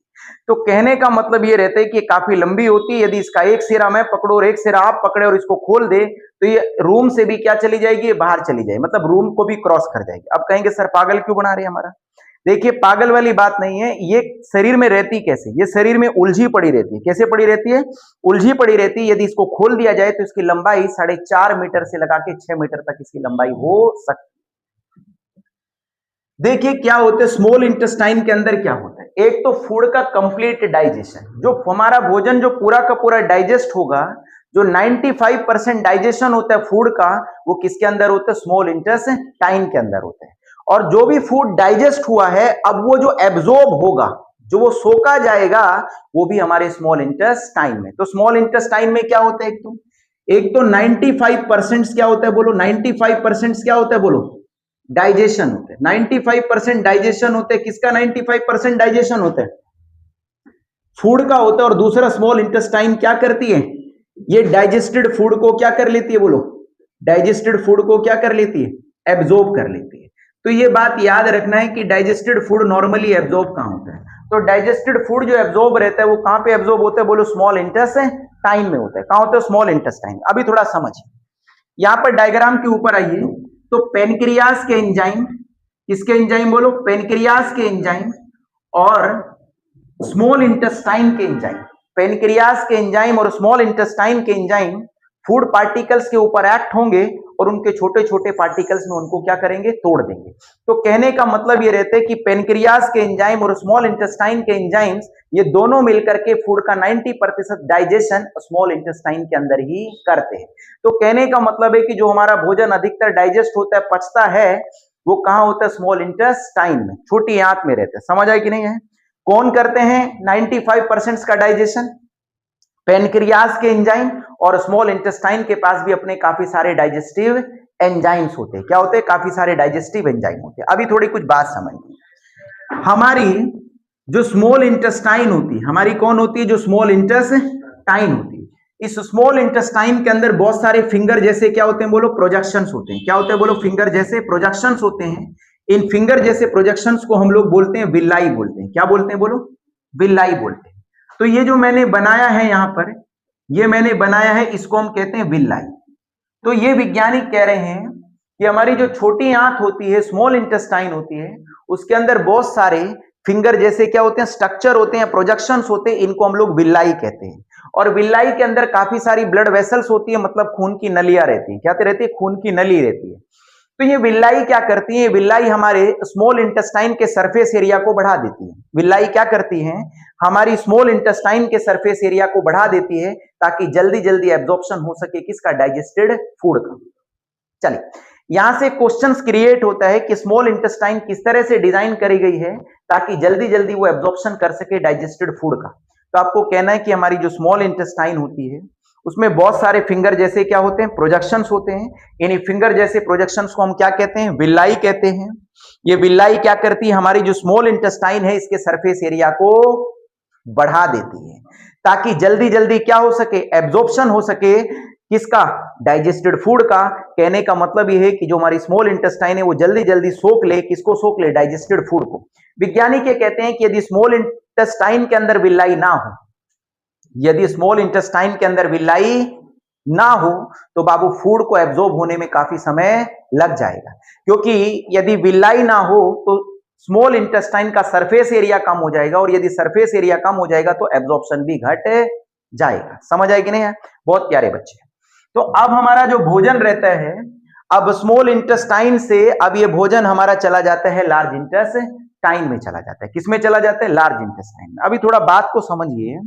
तो कहने का मतलब ये रहता है कि काफी लंबी होती है। यदि इसका एक सिरा मैं पकड़ो और एक सिरा आप पकड़े और इसको खोल दे तो ये रूम से भी क्या चली जाएगी? बाहर चली जाएगी, मतलब रूम को भी क्रॉस कर जाएगी। अब कहेंगे सर पागल क्यों बना रहे हैं हमारा? देखिए पागल वाली बात नहीं है, ये शरीर में रहती कैसे? ये शरीर में उलझी पड़ी रहती है। कैसे पड़ी रहती है? उलझी पड़ी रहती है। यदि इसको खोल दिया जाए तो इसकी लंबाई 4.5 मीटर से लगा के 6 मीटर तक इसकी लंबाई हो सकती है। देखिए क्या होता है स्मॉल इंटेस्टाइन के अंदर, क्या होता है? एक तो फूड का कंप्लीट डाइजेशन, जो हमारा भोजन जो पूरा का पूरा डाइजेस्ट होगा, जो 95% डाइजेशन होता है फूड का, वो किसके अंदर होता है? स्मॉल इंटेस्टाइन के अंदर होता है। और जो भी फूड डाइजेस्ट हुआ है, अब वो जो एब्जॉर्ब होगा, जो वो सोखा जाएगा, वो भी हमारे स्मॉल इंटेस्टाइन में। तो स्मॉल इंटेस्टाइन में क्या होता है? एक तो 95% क्या होता है बोलो? 95% क्या होता है बोलो? डाइजेशन होता है। 95% डाइजेशन होते हैं। किसका 95% डाइजेशन होता है? फूड का होता है। और दूसरा स्मॉल इंटेस्टाइन क्या करती है? ये डाइजेस्टेड फूड को क्या कर लेती है बोलो? डाइजेस्टेड फूड को क्या कर लेती है? एब्जॉर्ब कर लेती है। तो ये बात याद रखना है कि डाइजेस्टेड फूड नॉर्मली एब्जॉर्ब कहां होता है? तो डाइजेस्टेड फूड जो एब्जॉर्ब रहता है वो कहां पे एब्जॉर्ब होता है बोलो? स्मॉल इंटेस्टाइन में होता है। कहां होता है? Small intestine. अभी थोड़ा समझिए, यहां पर डायग्राम के ऊपर आइए। तो पेनक्रियास के एंजाइम, किसके एंजाइम बोलो? पेनक्रियास के एंजाइम और स्मॉल इंटेस्टाइन के एंजाइम। पेनक्रियास के एंजाइम और स्मॉल इंटेस्टाइन के एंजाइम फूड पार्टिकल्स के ऊपर एक्ट होंगे और उनके छोटे छोटे पार्टिकल्स में उनको क्या करेंगे? तोड़ देंगे। तो कहने का मतलब ये रहता है कि पेनक्रियास के एंजाइम और स्मॉल इंटेस्टाइन के एंजाइम्स, ये दोनों मिलकर के फूड का 90% डाइजेशन स्मॉल इंटेस्टाइन के अंदर ही करते हैं। तो कहने का मतलब है कि जो हमारा भोजन अधिकतर डाइजेस्ट होता है, पचता है, वो कहां होता है? स्मॉल इंटेस्टाइन में, छोटी आंत में रहते हैं। समझ आए कि नहीं है? कौन करते हैं 95% का डाइजेशन? पेनक्रियास के एंजाइम और स्मॉल इंटेस्टाइन के पास भी अपने काफी सारे डाइजेस्टिव एंजाइम्स होते हैं। क्या होते हैं? काफी सारे डाइजेस्टिव एंजाइम होते हैं। अभी थोड़ी कुछ बात समझिए। हमारी जो स्मॉल इंटेस्टाइन होती है, हमारी कौन होती है? जो स्मॉल इंटेस्टाइन होती है। इस स्मॉल इंटेस्टाइन के अंदर बहुत सारे फिंगर जैसे क्या होते हैं बोलो? प्रोजेक्शंस होते हैं। क्या होते हैं बोलो? फिंगर जैसे प्रोजेक्शंस होते हैं। इन फिंगर जैसे प्रोजेक्शंस को हम लोग बोलते हैं विल्लाई बोलते हैं। क्या बोलते हैं बोलो? विल्लाई बोलते हैं। तो ये जो मैंने बनाया है यहां पर, ये मैंने बनाया है, इसको हम कहते हैं विल्लाई। तो ये वैज्ञानिक कह रहे हैं कि हमारी जो छोटी आंत होती है, स्मॉल इंटेस्टाइन होती है, उसके अंदर बहुत सारे फिंगर जैसे क्या होते हैं? स्ट्रक्चर होते हैं, प्रोजेक्शंस होते हैं। इनको हम लोग विल्लाई कहते हैं। और विल्लाई के अंदर काफी सारी ब्लड वेसल्स होती है, मतलब खून की नलियां रहती है। क्या रहती है? खून की नली रहती है। तो ये विल्लाई क्या करती है? विल्लाई हमारे स्मॉल इंटेस्टाइन के सरफेस एरिया को बढ़ा देती है। विल्लाई क्या करती है? हमारी स्मॉल इंटेस्टाइन के सरफेस एरिया को बढ़ा देती है ताकि जल्दी जल्दी एब्जॉर्प्शन हो सके किसका? डाइजेस्टेड फूड का। चलिए, यहां से क्वेश्चंस क्रिएट होता है कि स्मॉल इंटेस्टाइन किस तरह से डिजाइन करी गई है ताकि जल्दी जल्दी वो एब्जॉर्प्शन कर सके डाइजेस्टेड फूड का। तो आपको कहना है कि हमारी जो स्मॉल इंटेस्टाइन होती है उसमें बहुत सारे फिंगर जैसे क्या होते हैं? प्रोजेक्शंस होते हैं। इन्हीं फिंगर जैसे प्रोजेक्शंस को हम क्या कहते हैं? विल्लाई कहते हैं। ये विल्लाई क्या करती है? हमारी जो स्मॉल इंटेस्टाइन है इसके सरफेस एरिया को बढ़ा देती है ताकि जल्दी जल्दी क्या हो सके? एब्जॉर्प्शन हो सके किसका? डाइजेस्टेड फूड का। कहने का मतलब यह है कि जो हमारी स्मॉल इंटेस्टाइन है वो जल्दी जल्दी सोख ले, किसको सोख ले? डाइजेस्टेड फूड को। वैज्ञानिक ये कहते हैं कि यदि स्मॉल इंटेस्टाइन के अंदर विल्लाई ना हो, यदि स्मॉल इंटेस्टाइन के अंदर विल्लाई ना हो तो बाबू फूड को एब्जॉर्ब होने में काफी समय लग जाएगा। क्योंकि यदि विल्लाई ना हो तो स्मॉल इंटेस्टाइन का सरफेस एरिया कम हो जाएगा और यदि सरफेस एरिया कम हो जाएगा तो एब्जॉर्प्शन भी घट जाएगा। समझ आएगी नहीं है? बहुत प्यारे बच्चे। तो अब हमारा जो भोजन रहता है, अब स्मॉल इंटेस्टाइन से अब ये भोजन हमारा चला जाता है लार्ज इंटेस्टाइन में चला जाता है। किसमें चला जाता है? लार्ज इंटेस्टाइन में। अभी थोड़ा बात को समझिए।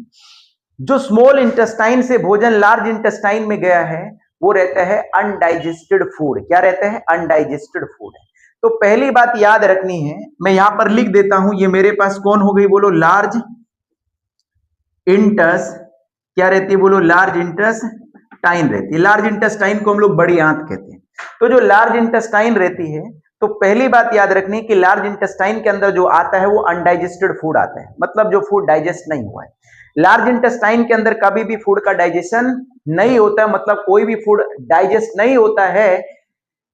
जो स्मॉल इंटेस्टाइन से भोजन लार्ज इंटेस्टाइन में गया है वो रहता है अनडाइजेस्टेड फूड। क्या रहता है? अनडाइजेस्टेड फूड है। तो पहली बात याद रखनी है, मैं यहां पर लिख देता हूं, ये मेरे पास कौन हो गई बोलो? लार्ज इंटस क्या रहती है बोलो, लार्ज इंटेस्टाइन रहती है। लार्ज इंटेस्टाइन को हम लोग बड़ी आंत कहते हैं। तो जो लार्ज इंटेस्टाइन रहती है, तो पहली बात याद रखनी कि लार्ज इंटेस्टाइन के अंदर जो आता है वो अनडाइजेस्टेड फूड आता है, मतलब जो फूड डाइजेस्ट नहीं हुआ है। लार्ज इंटेस्टाइन के अंदर कभी भी फूड का डाइजेशन नहीं होता है, मतलब कोई भी फूड डाइजेस्ट नहीं होता है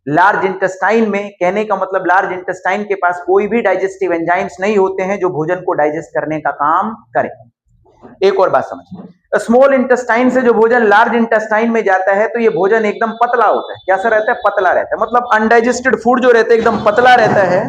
लार्ज इंटेस्टाइन में। कहने का मतलब लार्ज इंटेस्टाइन के पास कोई भी डाइजेस्टिव एंजाइम्स नहीं होते हैं जो भोजन को डाइजेस्ट करने का काम करें। एक और बात समझिए, स्मॉल इंटेस्टाइन से जो भोजन लार्ज इंटेस्टाइन में जाता है तो ये भोजन एकदम पतला होता है। कैसा रहता है? पतला रहता है। मतलब अनडाइजेस्टेड फूड जो रहता है एकदम पतला रहता है।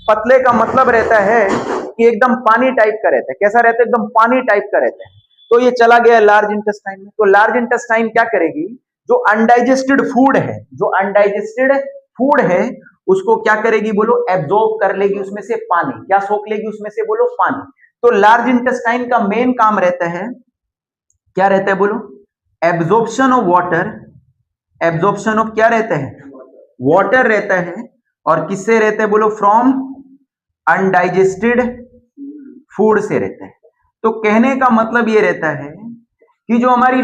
पतले का मतलब रहता है कि एकदम पानी टाइप का रहता है। कैसा रहता है? एकदम पानी टाइप का रहता है। तो ये चला गया लार्ज इंटेस्टाइन में। तो लार्ज इंटेस्टाइन क्या करेगी? जो अनडाइजेस्टेड फूड है, जो अनडाइजेस्टेड फूड है उसको क्या करेगी बोलो? एब्जॉर्ब कर लेगी उसमें से पानी। क्या सोख लेगी उसमें से बोलो? पानी। तो लार्ज इंटेस्टाइन का मेन काम रहता है, क्या रहता है बोलो? Absorption of water. Absorption of क्या रहता है? वाटर रहता है। और किससे रहता है बोलो? फ्रॉम अनडाइजेस्टेड फूड से रहता है। तो कहने का मतलब ये रहता है कि जो हमारी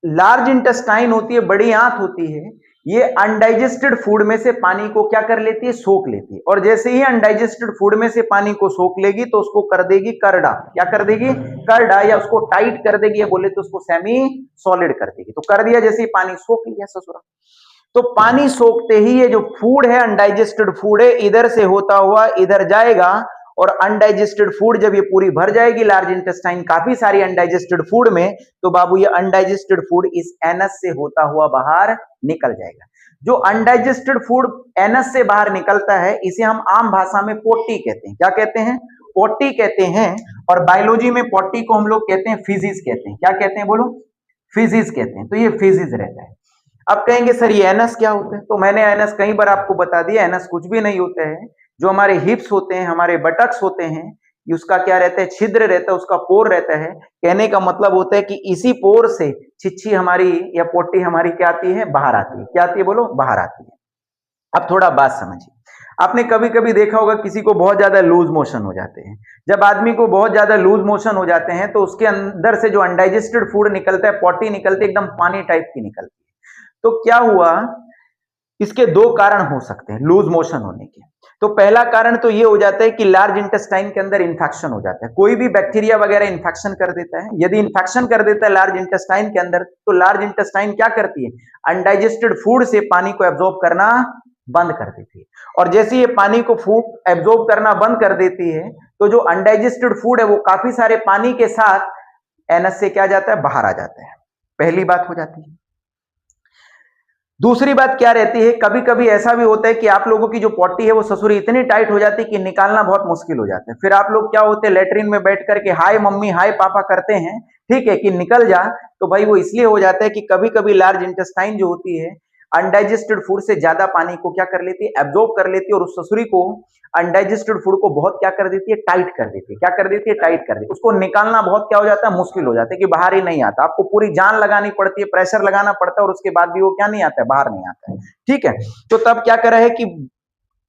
लार्ज इंटेस्टाइन होती है, बड़ी आंत होती है, ये अनडाइजेस्टेड फूड में से पानी को क्या कर लेती है? सोख लेती है। और जैसे ही अनडाइजेस्टेड फूड में से पानी को सोख लेगी तो उसको कर देगी करड़ा। क्या कर देगी? करड़ा, या उसको टाइट कर देगी, या बोले तो उसको सेमी सॉलिड कर देगी। तो कर दिया, जैसे ही पानी सोख लिया ससुरा। तो पानी सोखते ही ये जो फूड है, अनडाइजेस्टेड फूड है, इधर से होता हुआ इधर जाएगा। और अनडाइजेस्टेड फूड जब ये पूरी भर जाएगी लार्ज इंटेस्टाइन काफी सारी अनडाइजेस्टेड फूड में, तो बाबू ये अनडाइजेस्टेड फूड इस एनस से होता हुआ बाहर निकल जाएगा। जो अनडाइजेस्टेड फूड एनस से बाहर निकलता है इसे हम आम भाषा में पोटी कहते हैं। क्या कहते हैं? पोटी कहते हैं। और बायोलॉजी में पोटी को हम लोग कहते हैं फिजिस कहते हैं। क्या कहते हैं बोलो? फिजिस कहते हैं। तो ये फिजिस रहता है। अब कहेंगे सर ये एनस क्या होता है? तो मैंने एनस कई बार आपको बता दिया, एनस कुछ भी नहीं होता है। जो हमारे हिप्स होते हैं, हमारे बटक्स होते हैं, उसका क्या रहता है? छिद्र रहता है, उसका पोर रहता है। कहने का मतलब होता है कि इसी पोर से छिच्छी हमारी या पोटी हमारी क्या आती है? बाहर आती है। क्या आती है बोलो? बाहर आती है। अब थोड़ा बात समझिए। आपने कभी कभी देखा होगा किसी को बहुत ज्यादा लूज मोशन हो जाते हैं। जब आदमी को बहुत ज्यादा लूज मोशन हो जाते हैं तो उसके अंदर से जो अनडाइजेस्टेड फूड निकलता है, पोटी निकलती है, एकदम पानी टाइप की निकलती है। तो क्या हुआ? इसके दो कारण हो सकते हैं लूज मोशन होने के। तो पहला कारण तो ये हो जाता है कि लार्ज इंटेस्टाइन के अंदर इंफेक्शन हो जाता है। कोई भी बैक्टीरिया वगैरह इंफेक्शन कर देता है। यदि इंफेक्शन कर देता है लार्ज इंटेस्टाइन के अंदर, तो लार्ज इंटेस्टाइन क्या करती है? अनडाइजेस्टेड फूड से पानी को एब्जॉर्ब करना बंद कर देती है। और जैसे ये पानी को फूड एब्जॉर्ब करना बंद कर देती है तो जो अनडाइजेस्टेड फूड है वो काफी सारे पानी के साथ एनस से क्या जाता है? बाहर आ जाता है। पहली बात हो जाती है। दूसरी बात क्या रहती है? कभी कभी ऐसा भी होता है कि आप लोगों की जो पोटी है वो ससुरी इतनी टाइट हो जाती है कि निकालना बहुत मुश्किल हो जाता है। फिर आप लोग क्या होते हैं? लेटरिन में बैठ करके हाय मम्मी हाय पापा करते हैं, ठीक है, कि निकल जा। तो भाई वो इसलिए हो जाता है कि कभी कभी लार्ज इंटेस्टाइन जो होती है अनडाइजेस्टेड फूड से ज्यादा पानी को क्या कर लेती है? एब्जॉर्ब कर लेती है। और उस ससुरी को अनडाइजेस्टेड फूड को बहुत क्या कर देती है? टाइट कर देती है। क्या कर देती है? टाइट कर देती है। उसको निकालना बहुत क्या हो जाता है? मुश्किल हो जाता है कि बाहर ही नहीं आता। आपको पूरी जान लगानी पड़ती है, प्रेशर लगाना पड़ता है, और उसके बाद भी वो क्या नहीं आता है? बाहर नहीं आता है। ठीक है। तो तब क्या करा है कि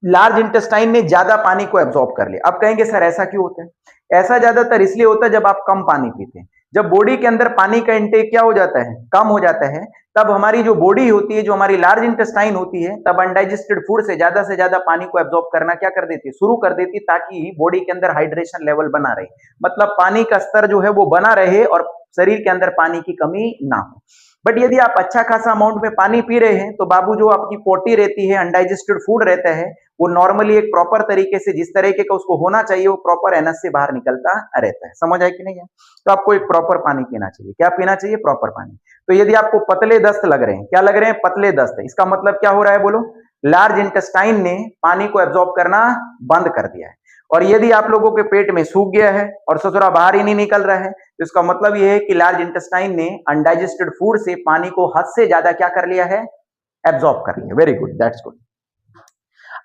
लार्ज इंटेस्टाइन ने ज्यादा पानी को एब्जॉर्ब कर लिया। अब कहेंगे सर ऐसा क्यों होता है? ऐसा ज्यादातर इसलिए होता है जब आप कम पानी पीते हैं। जब बॉडी के अंदर पानी का इंटेक क्या हो जाता है? कम हो जाता है। तब हमारी जो बॉडी होती है, जो हमारी लार्ज इंटेस्टाइन होती है, तब अनडाइजेस्टेड फूड से ज्यादा पानी को एब्जॉर्ब करना क्या कर देती है? शुरू कर देती है, ताकि बॉडी के अंदर हाइड्रेशन लेवल बना रहे। मतलब पानी का स्तर जो है वो बना रहे और शरीर के अंदर पानी की कमी ना हो। बट यदि आप अच्छा खासा अमाउंट में पानी पी रहे हैं तो बाबू जो आपकी पोटी रहती है, अनडाइजेस्टेड फूड रहता है, वो नॉर्मली एक प्रॉपर तरीके से जिस तरीके का उसको होना चाहिए वो प्रॉपर एनस से बाहर निकलता रहता है। समझ आए कि नहीं है? तो आपको एक प्रॉपर पानी पीना चाहिए। क्या पीना चाहिए? प्रॉपर पानी। तो यदि आपको पतले दस्त लग रहे हैं, क्या लग रहे हैं? पतले दस्त, इसका मतलब क्या हो रहा है बोलो? लार्ज इंटेस्टाइन ने पानी को एब्जॉर्ब करना बंद कर दिया है। और यदि आप लोगों के पेट में सूख गया है और ससुरा बाहर ही नहीं निकल रहा है, तो इसका मतलब यह है कि लार्ज इंटेस्टाइन ने अनडाइजेस्टेड फूड से पानी को हद से ज्यादा क्या कर लिया है? एब्जॉर्ब कर लिया। Very good, that's good.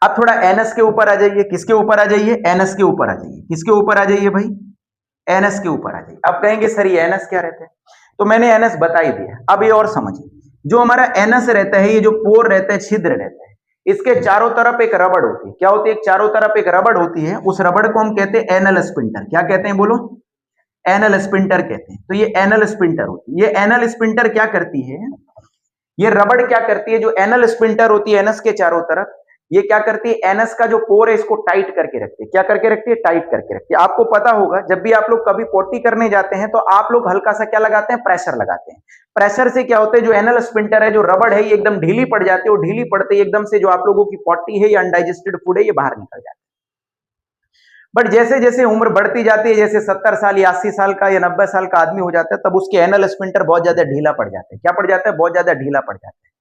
अब थोड़ा एनस के ऊपर आ जाइए। किसके ऊपर आ जाइए? एनस के ऊपर आ जाइए। किसके ऊपर आ जाइए भाई? एनस के ऊपर आ जाइए। अब कहेंगे सर ये एनस क्या रहता है? तो मैंने एनस बता ही दिया। अब ये और समझिए, जो हमारा एनस रहता है, ये जो पोर रहता है, छिद्र रहता है, इसके चारों तरफ एक रबड़ होती है। क्या होती है? चारों तरफ एक रबड़ होती है। उस रबड़ को हम कहते हैं एनल स्पिंटर। क्या कहते हैं बोलो? एनल स्पिंटर कहते हैं। तो ये एनल स्पिंटर होती है। ये एनल स्पिंटर क्या करती है, ये रबड़ क्या करती है, जो एनल स्पिंटर होती है एनस के चारों तरफ, ये क्या करती है, एनस का जो पोर है इसको टाइट करके रखती है। क्या करके रखती है, टाइट करके रखती है। आपको पता होगा जब भी आप लोग कभी पोटी करने जाते हैं तो आप लोग हल्का सा क्या लगाते हैं, प्रेशर लगाते हैं। प्रेशर से क्या होता है, जो एनल स्पिंटर है, जो रबड़ है, ये एकदम ढीली पड़ जाती है और ढीली पड़ते ही एकदम से जो आप लोगों की पोटी है या अनडाइजेस्टेड फूड है ये बाहर निकल जाता है। बट जैसे जैसे उम्र बढ़ती जाती है, जैसे 70 साल या 80 साल का या 90 साल का आदमी हो जाता है, तब उसके एनल स्पिंटर बहुत ज्यादा ढीला पड़ जाता है। क्या पड़ जाता है, बहुत ज्यादा ढीला पड़ जाता है।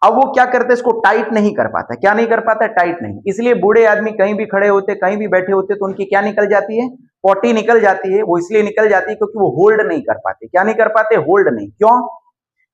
अब वो क्या करते हैं, इसको टाइट नहीं कर पाता। क्या नहीं कर पाता, टाइट नहीं। इसलिए बूढ़े आदमी कहीं भी खड़े होते, कहीं भी बैठे होते तो उनकी क्या निकल जाती है, पोटी निकल जाती है। वो इसलिए निकल जाती है क्योंकि वो होल्ड नहीं कर पाते। क्या नहीं कर पाते, होल्ड नहीं। क्यों,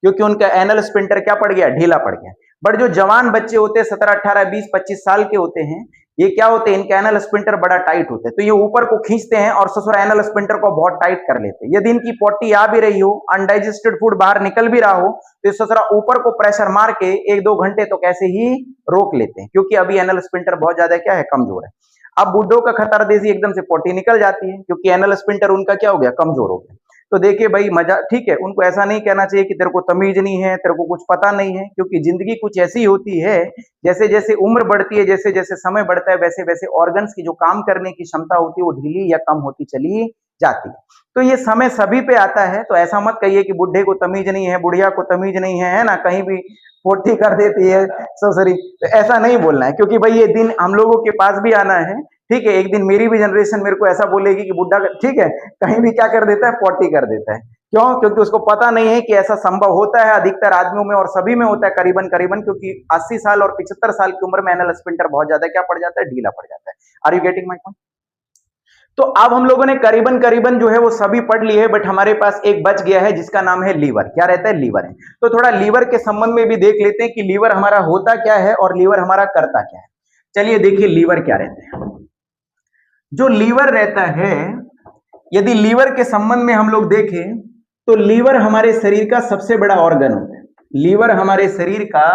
क्योंकि उनका एनल स्पिंटर क्या पड़ गया, ढीला पड़ गया। बट जो जवान बच्चे होते हैं 17, 18, 20, 25 साल के होते हैं, ये क्या होते हैं, इनका एनल स्पिंटर बड़ा टाइट होता है, तो ये ऊपर को खींचते हैं और ससुर एनल स्पिंटर को बहुत टाइट कर लेते हैं। यदि इनकी पोटी आ भी रही हो, अनडाइजेस्टेड फूड बाहर निकल भी रहा हो, तो ससुरा ऊपर को प्रेशर मार के 1-2 घंटे तो कैसे ही रोक लेते हैं, क्योंकि अभी एनल स्पिंटर बहुत ज्यादा क्या है, कमजोर है। अब बुड्ढों का खतर देसी एकदम से पोटी निकल जाती है क्योंकि एनल स्पिंटर उनका क्या हो गया, कमजोर हो गया। तो देखिए भाई मजा, ठीक है, उनको ऐसा नहीं कहना चाहिए कि तेरे को तमीज नहीं है, तेरे को कुछ पता नहीं है, क्योंकि जिंदगी कुछ ऐसी होती है, जैसे जैसे उम्र बढ़ती है, जैसे जैसे समय बढ़ता है, वैसे वैसे ऑर्गन्स की जो काम करने की क्षमता होती है वो ढीली या कम होती चली जाती है। तो ये समय सभी पे आता है। तो ऐसा मत कहिए कि बुढ़े को तमीज नहीं है, बुढ़िया को तमीज नहीं है ना, कहीं भी पोटी कर देती है ससुरी, तो ऐसा नहीं बोलना है, क्योंकि भाई ये दिन हम लोगों के पास भी आना है। ठीक है, एक दिन मेरी भी जनरेशन मेरे को ऐसा बोलेगी कि बुढ़ा, ठीक है, कहीं भी क्या कर देता है, पोटी कर देता है। क्यों, क्योंकि उसको पता नहीं है कि ऐसा संभव होता है अधिकतर आदमियों में और सभी में होता है करीबन करीबन, क्योंकि 80 साल और 75 साल की उम्र में एनल स्पिंटर बहुत ज्यादा क्या पड़ जाता है, ढीला पड़ जाता है। Are you getting my point? तो अब हम लोगों ने करीबन करीबन जो है वो सभी पढ़ लिए है, बट हमारे पास एक बच गया है जिसका नाम है लीवर। क्या रहता है, लीवर है। तो थोड़ा लीवर के संबंध में भी देख लेते हैं कि लीवर हमारा होता क्या है और लीवर हमारा करता क्या है। चलिए देखिए लीवर क्या रहता है। जो लीवर रहता है, यदि लीवर के संबंध में हम लोग देखें तो लीवर हमारे शरीर का सबसे बड़ा ऑर्गन होता है। लीवर हमारे शरीर का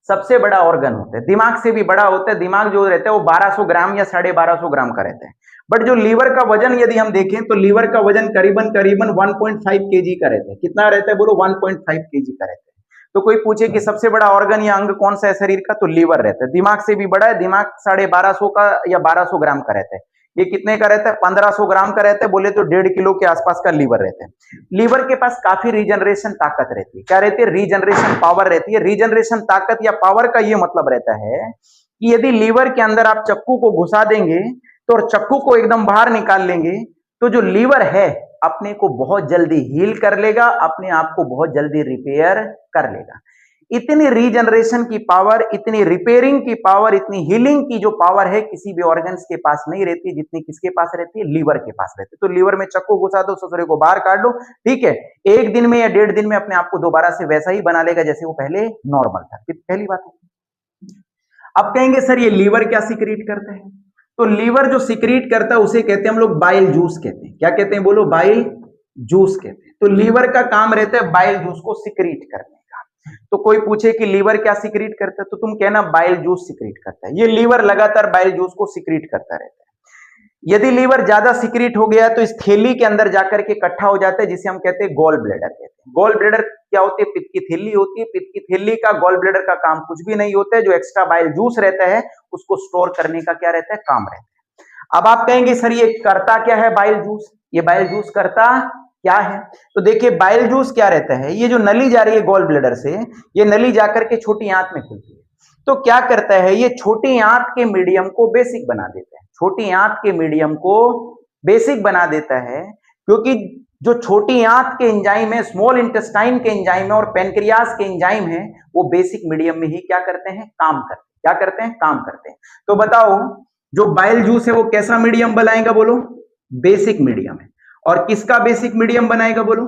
सबसे बड़ा ऑर्गन होता है, दिमाग से भी बड़ा होता है। दिमाग जो रहता है वो 1200 ग्राम या 1250 ग्राम का रहता है। बट जो लीवर का वजन यदि हम देखें तो लीवर का वजन करीबन करीबन 1.5 केजी का रहता है। कितना रहता है, बोलो 1.5 केजी का रहता है। तो कोई पूछे कि सबसे बड़ा ऑर्गन या अंग कौन सा है शरीर का, तो लीवर रहता है। दिमाग से भी बड़ा है, दिमाग 1250 का या 1200 ग्राम का रहता है। ये कितने का रहता है, 1500 ग्राम का रहता है, बोले तो 1.5 किलो के आसपास का लीवर रहता है। लीवर के पास काफी रीजनरेशन ताकत रहती है। क्या रहती है, रीजनरेशन पावर रहती है। रीजनरेशन ताकत या पावर का ये मतलब रहता है कि यदि लीवर के अंदर आप चक्कू को घुसा देंगे तो और चक्कू को एकदम बाहर निकाल लेंगे तो जो लीवर है अपने को बहुत जल्दी हील कर लेगा, अपने आप को बहुत जल्दी रिपेयर कर लेगा। इतनी रीजनरेशन की पावर, इतनी रिपेयरिंग की पावर, इतनी हीलिंग की जो पावर है किसी भी ऑर्गन्स के पास नहीं रहती जितनी किसके पास रहती है, लीवर के पास रहती है। तो लीवर में चक्कू घुसा दो, ससुरे को बाहर काट दो, ठीक है, 1 दिन में या 1.5 दिन में अपने आप को दोबारा से वैसा ही बना लेगा जैसे वो पहले नॉर्मल था। पहली बात। अब कहेंगे सर ये लीवर क्या सीक्रेट करता है, तो लीवर जो सीक्रेट करता है उसे कहते हैं हम लोग बाइल जूस कहते हैं। क्या कहते हैं, बोलो, बाइल जूस कहते हैं। तो लीवर का काम रहता है बाइल जूस को सीक्रेट करने का। तो कोई पूछे कि लीवर क्या सीक्रेट करता है, तो तुम कहना बाइल जूस सीक्रेट करता है। ये लीवर लगातार बाइल जूस को सीक्रेट करता रहता है। यदि लीवर ज्यादा सीक्रेट हो गया तो इस थैली के अंदर जाकर के इकट्ठा हो जाता है, जिसे हम कहते हैं गॉल ब्लैडर कहते हैं। गॉल ब्लैडर क्या होती है, पित्त की थैली होती है। पित्त की थैली का गॉल ब्लैडर का काम कुछ भी नहीं होता है, जो एक्स्ट्रा बाइल जूस रहता है उसको स्टोर करने का क्या रहता है, काम रहता है। अब आप कहेंगे सर ये करता क्या है बाइल जूस, ये बाइल जूस करता क्या है, तो देखिए बाइल जूस क्या रहता है, ये जो नली जा रही है गॉल ब्लैडर से, ये नली जाकर के छोटी आंत में खुलती है। तो क्या करता है, ये छोटी आंत के मीडियम को बेसिक बना देता है। छोटी आंत के मीडियम को बेसिक बना देता है, क्योंकि जो छोटी आंत के एंजाइम है, स्मॉल इंटेस्टाइन के एंजाइम है और पेनक्रियाज के एंजाइम है, वो बेसिक मीडियम में ही क्या करते हैं, काम करते हैं। क्या करते हैं, काम करते हैं। तो बताओ जो बाइल जूस है वो कैसा मीडियम बनाएगा, बोलो, बेसिक मीडियम है। और किसका बेसिक मीडियम बनाएगा, बोलो,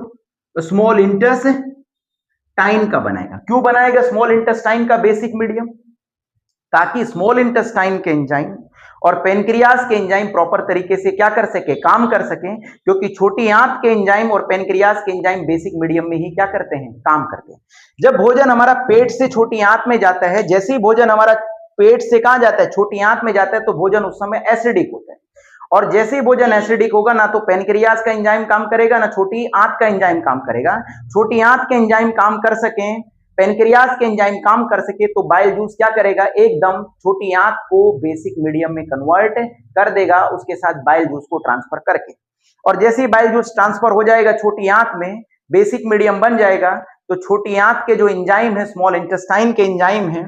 तो स्मॉल इंटेस्टाइन का बनाएगा। क्यों बनाएगा स्मॉल इंटेस्टाइन का बेसिक मीडियम, ताकि स्मॉल इंटेस्टाइन के एंजाइम और पेनक्रियाज के एंजाइम प्रॉपर तरीके से क्या कर सके, काम कर सके। क्योंकि छोटी आंत के एंजाइम और पेनक्रियाज के एंजाइम बेसिक मीडियम में ही क्या करते हैं, काम करते हैं। जब भोजन हमारा पेट से छोटी आंत में जाता है, जैसे ही भोजन हमारा पेट से कहां जाता है, छोटी आंत में जाता है, तो भोजन उस समय एसिडिक होता है। और जैसे ही भोजन एसिडिक होगा ना तो पेनक्रियाज का एंजाइम काम करेगा ना छोटी आंत का एंजाइम काम करेगा। छोटी आंत के एंजाइम काम कर सकें, पेनक्रियाज के एंजाइम काम कर सके तो बाइल जूस क्या करेगा, एकदम छोटी आंत को बेसिक मीडियम में कन्वर्ट कर देगा उसके साथ बाइल जूस को ट्रांसफर करके। और जैसे ही बाइल जूस ट्रांसफर हो जाएगा छोटी आंत में, बेसिक मीडियम बन जाएगा, तो छोटी आंत के जो एंजाइम है, स्मॉल इंटेस्टाइन के एंजाइम है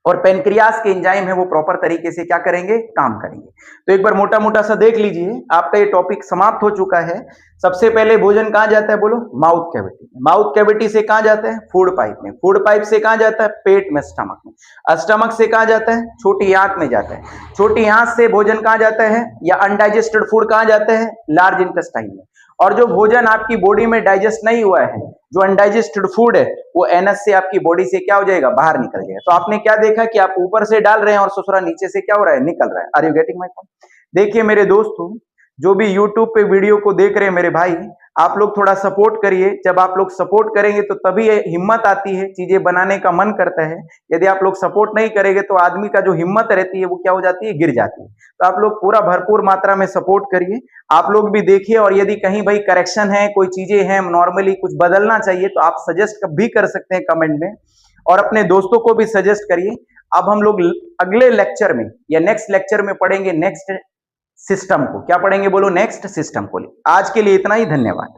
और पेनक्रियाज के एंजाइम है, वो प्रॉपर तरीके से क्या करेंगे, काम करेंगे। तो एक बार मोटा मोटा सा देख लीजिए, आपका ये टॉपिक समाप्त हो चुका है। सबसे पहले भोजन कहां जाता है, बोलो, माउथ कैविटी। माउथ कैविटी से कहां जाता है, फूड पाइप में। फूड पाइप से कहां जाता है, पेट में, स्टमक में। स्टमक से कहां जाता है, छोटी आंत में जाता है। छोटी आंत से भोजन कहां जाता है, या अनडाइजेस्टेड फूड कहां जाता है, लार्ज इंटेस्टाइन में। और जो भोजन आपकी बॉडी में डाइजेस्ट नहीं हुआ है, जो अनडाइजेस्टेड फूड है, वो एनएस से आपकी बॉडी से क्या हो जाएगा, बाहर निकल जाएगा। तो आपने क्या देखा कि आप ऊपर से डाल रहे हैं और ससुरा नीचे से क्या हो रहा है, निकल रहा है। Are you getting my point? देखिए मेरे दोस्तों, जो भी YouTube पे वीडियो को देख रहे हैं मेरे भाई, आप लोग थोड़ा सपोर्ट करिए। जब आप लोग सपोर्ट करेंगे तो तभी हिम्मत आती है, चीजें बनाने का मन करता है। यदि आप लोग सपोर्ट नहीं करेंगे तो आदमी का जो हिम्मत रहती है वो क्या हो जाती है, गिर जाती है। तो आप लोग पूरा भरपूर मात्रा में सपोर्ट करिए। आप लोग भी देखिए, और यदि कहीं भाई करेक्शन है, कोई चीजें हैं नॉर्मली कुछ बदलना चाहिए, तो आप सजेस्ट भी कर सकते हैं कमेंट में, और अपने दोस्तों को भी सजेस्ट करिए। अब हम लोग अगले लेक्चर में या नेक्स्ट लेक्चर में पढ़ेंगे नेक्स्ट सिस्टम को। क्या पढ़ेंगे, बोलो, नेक्स्ट सिस्टम को। आज के लिए इतना ही, धन्यवाद।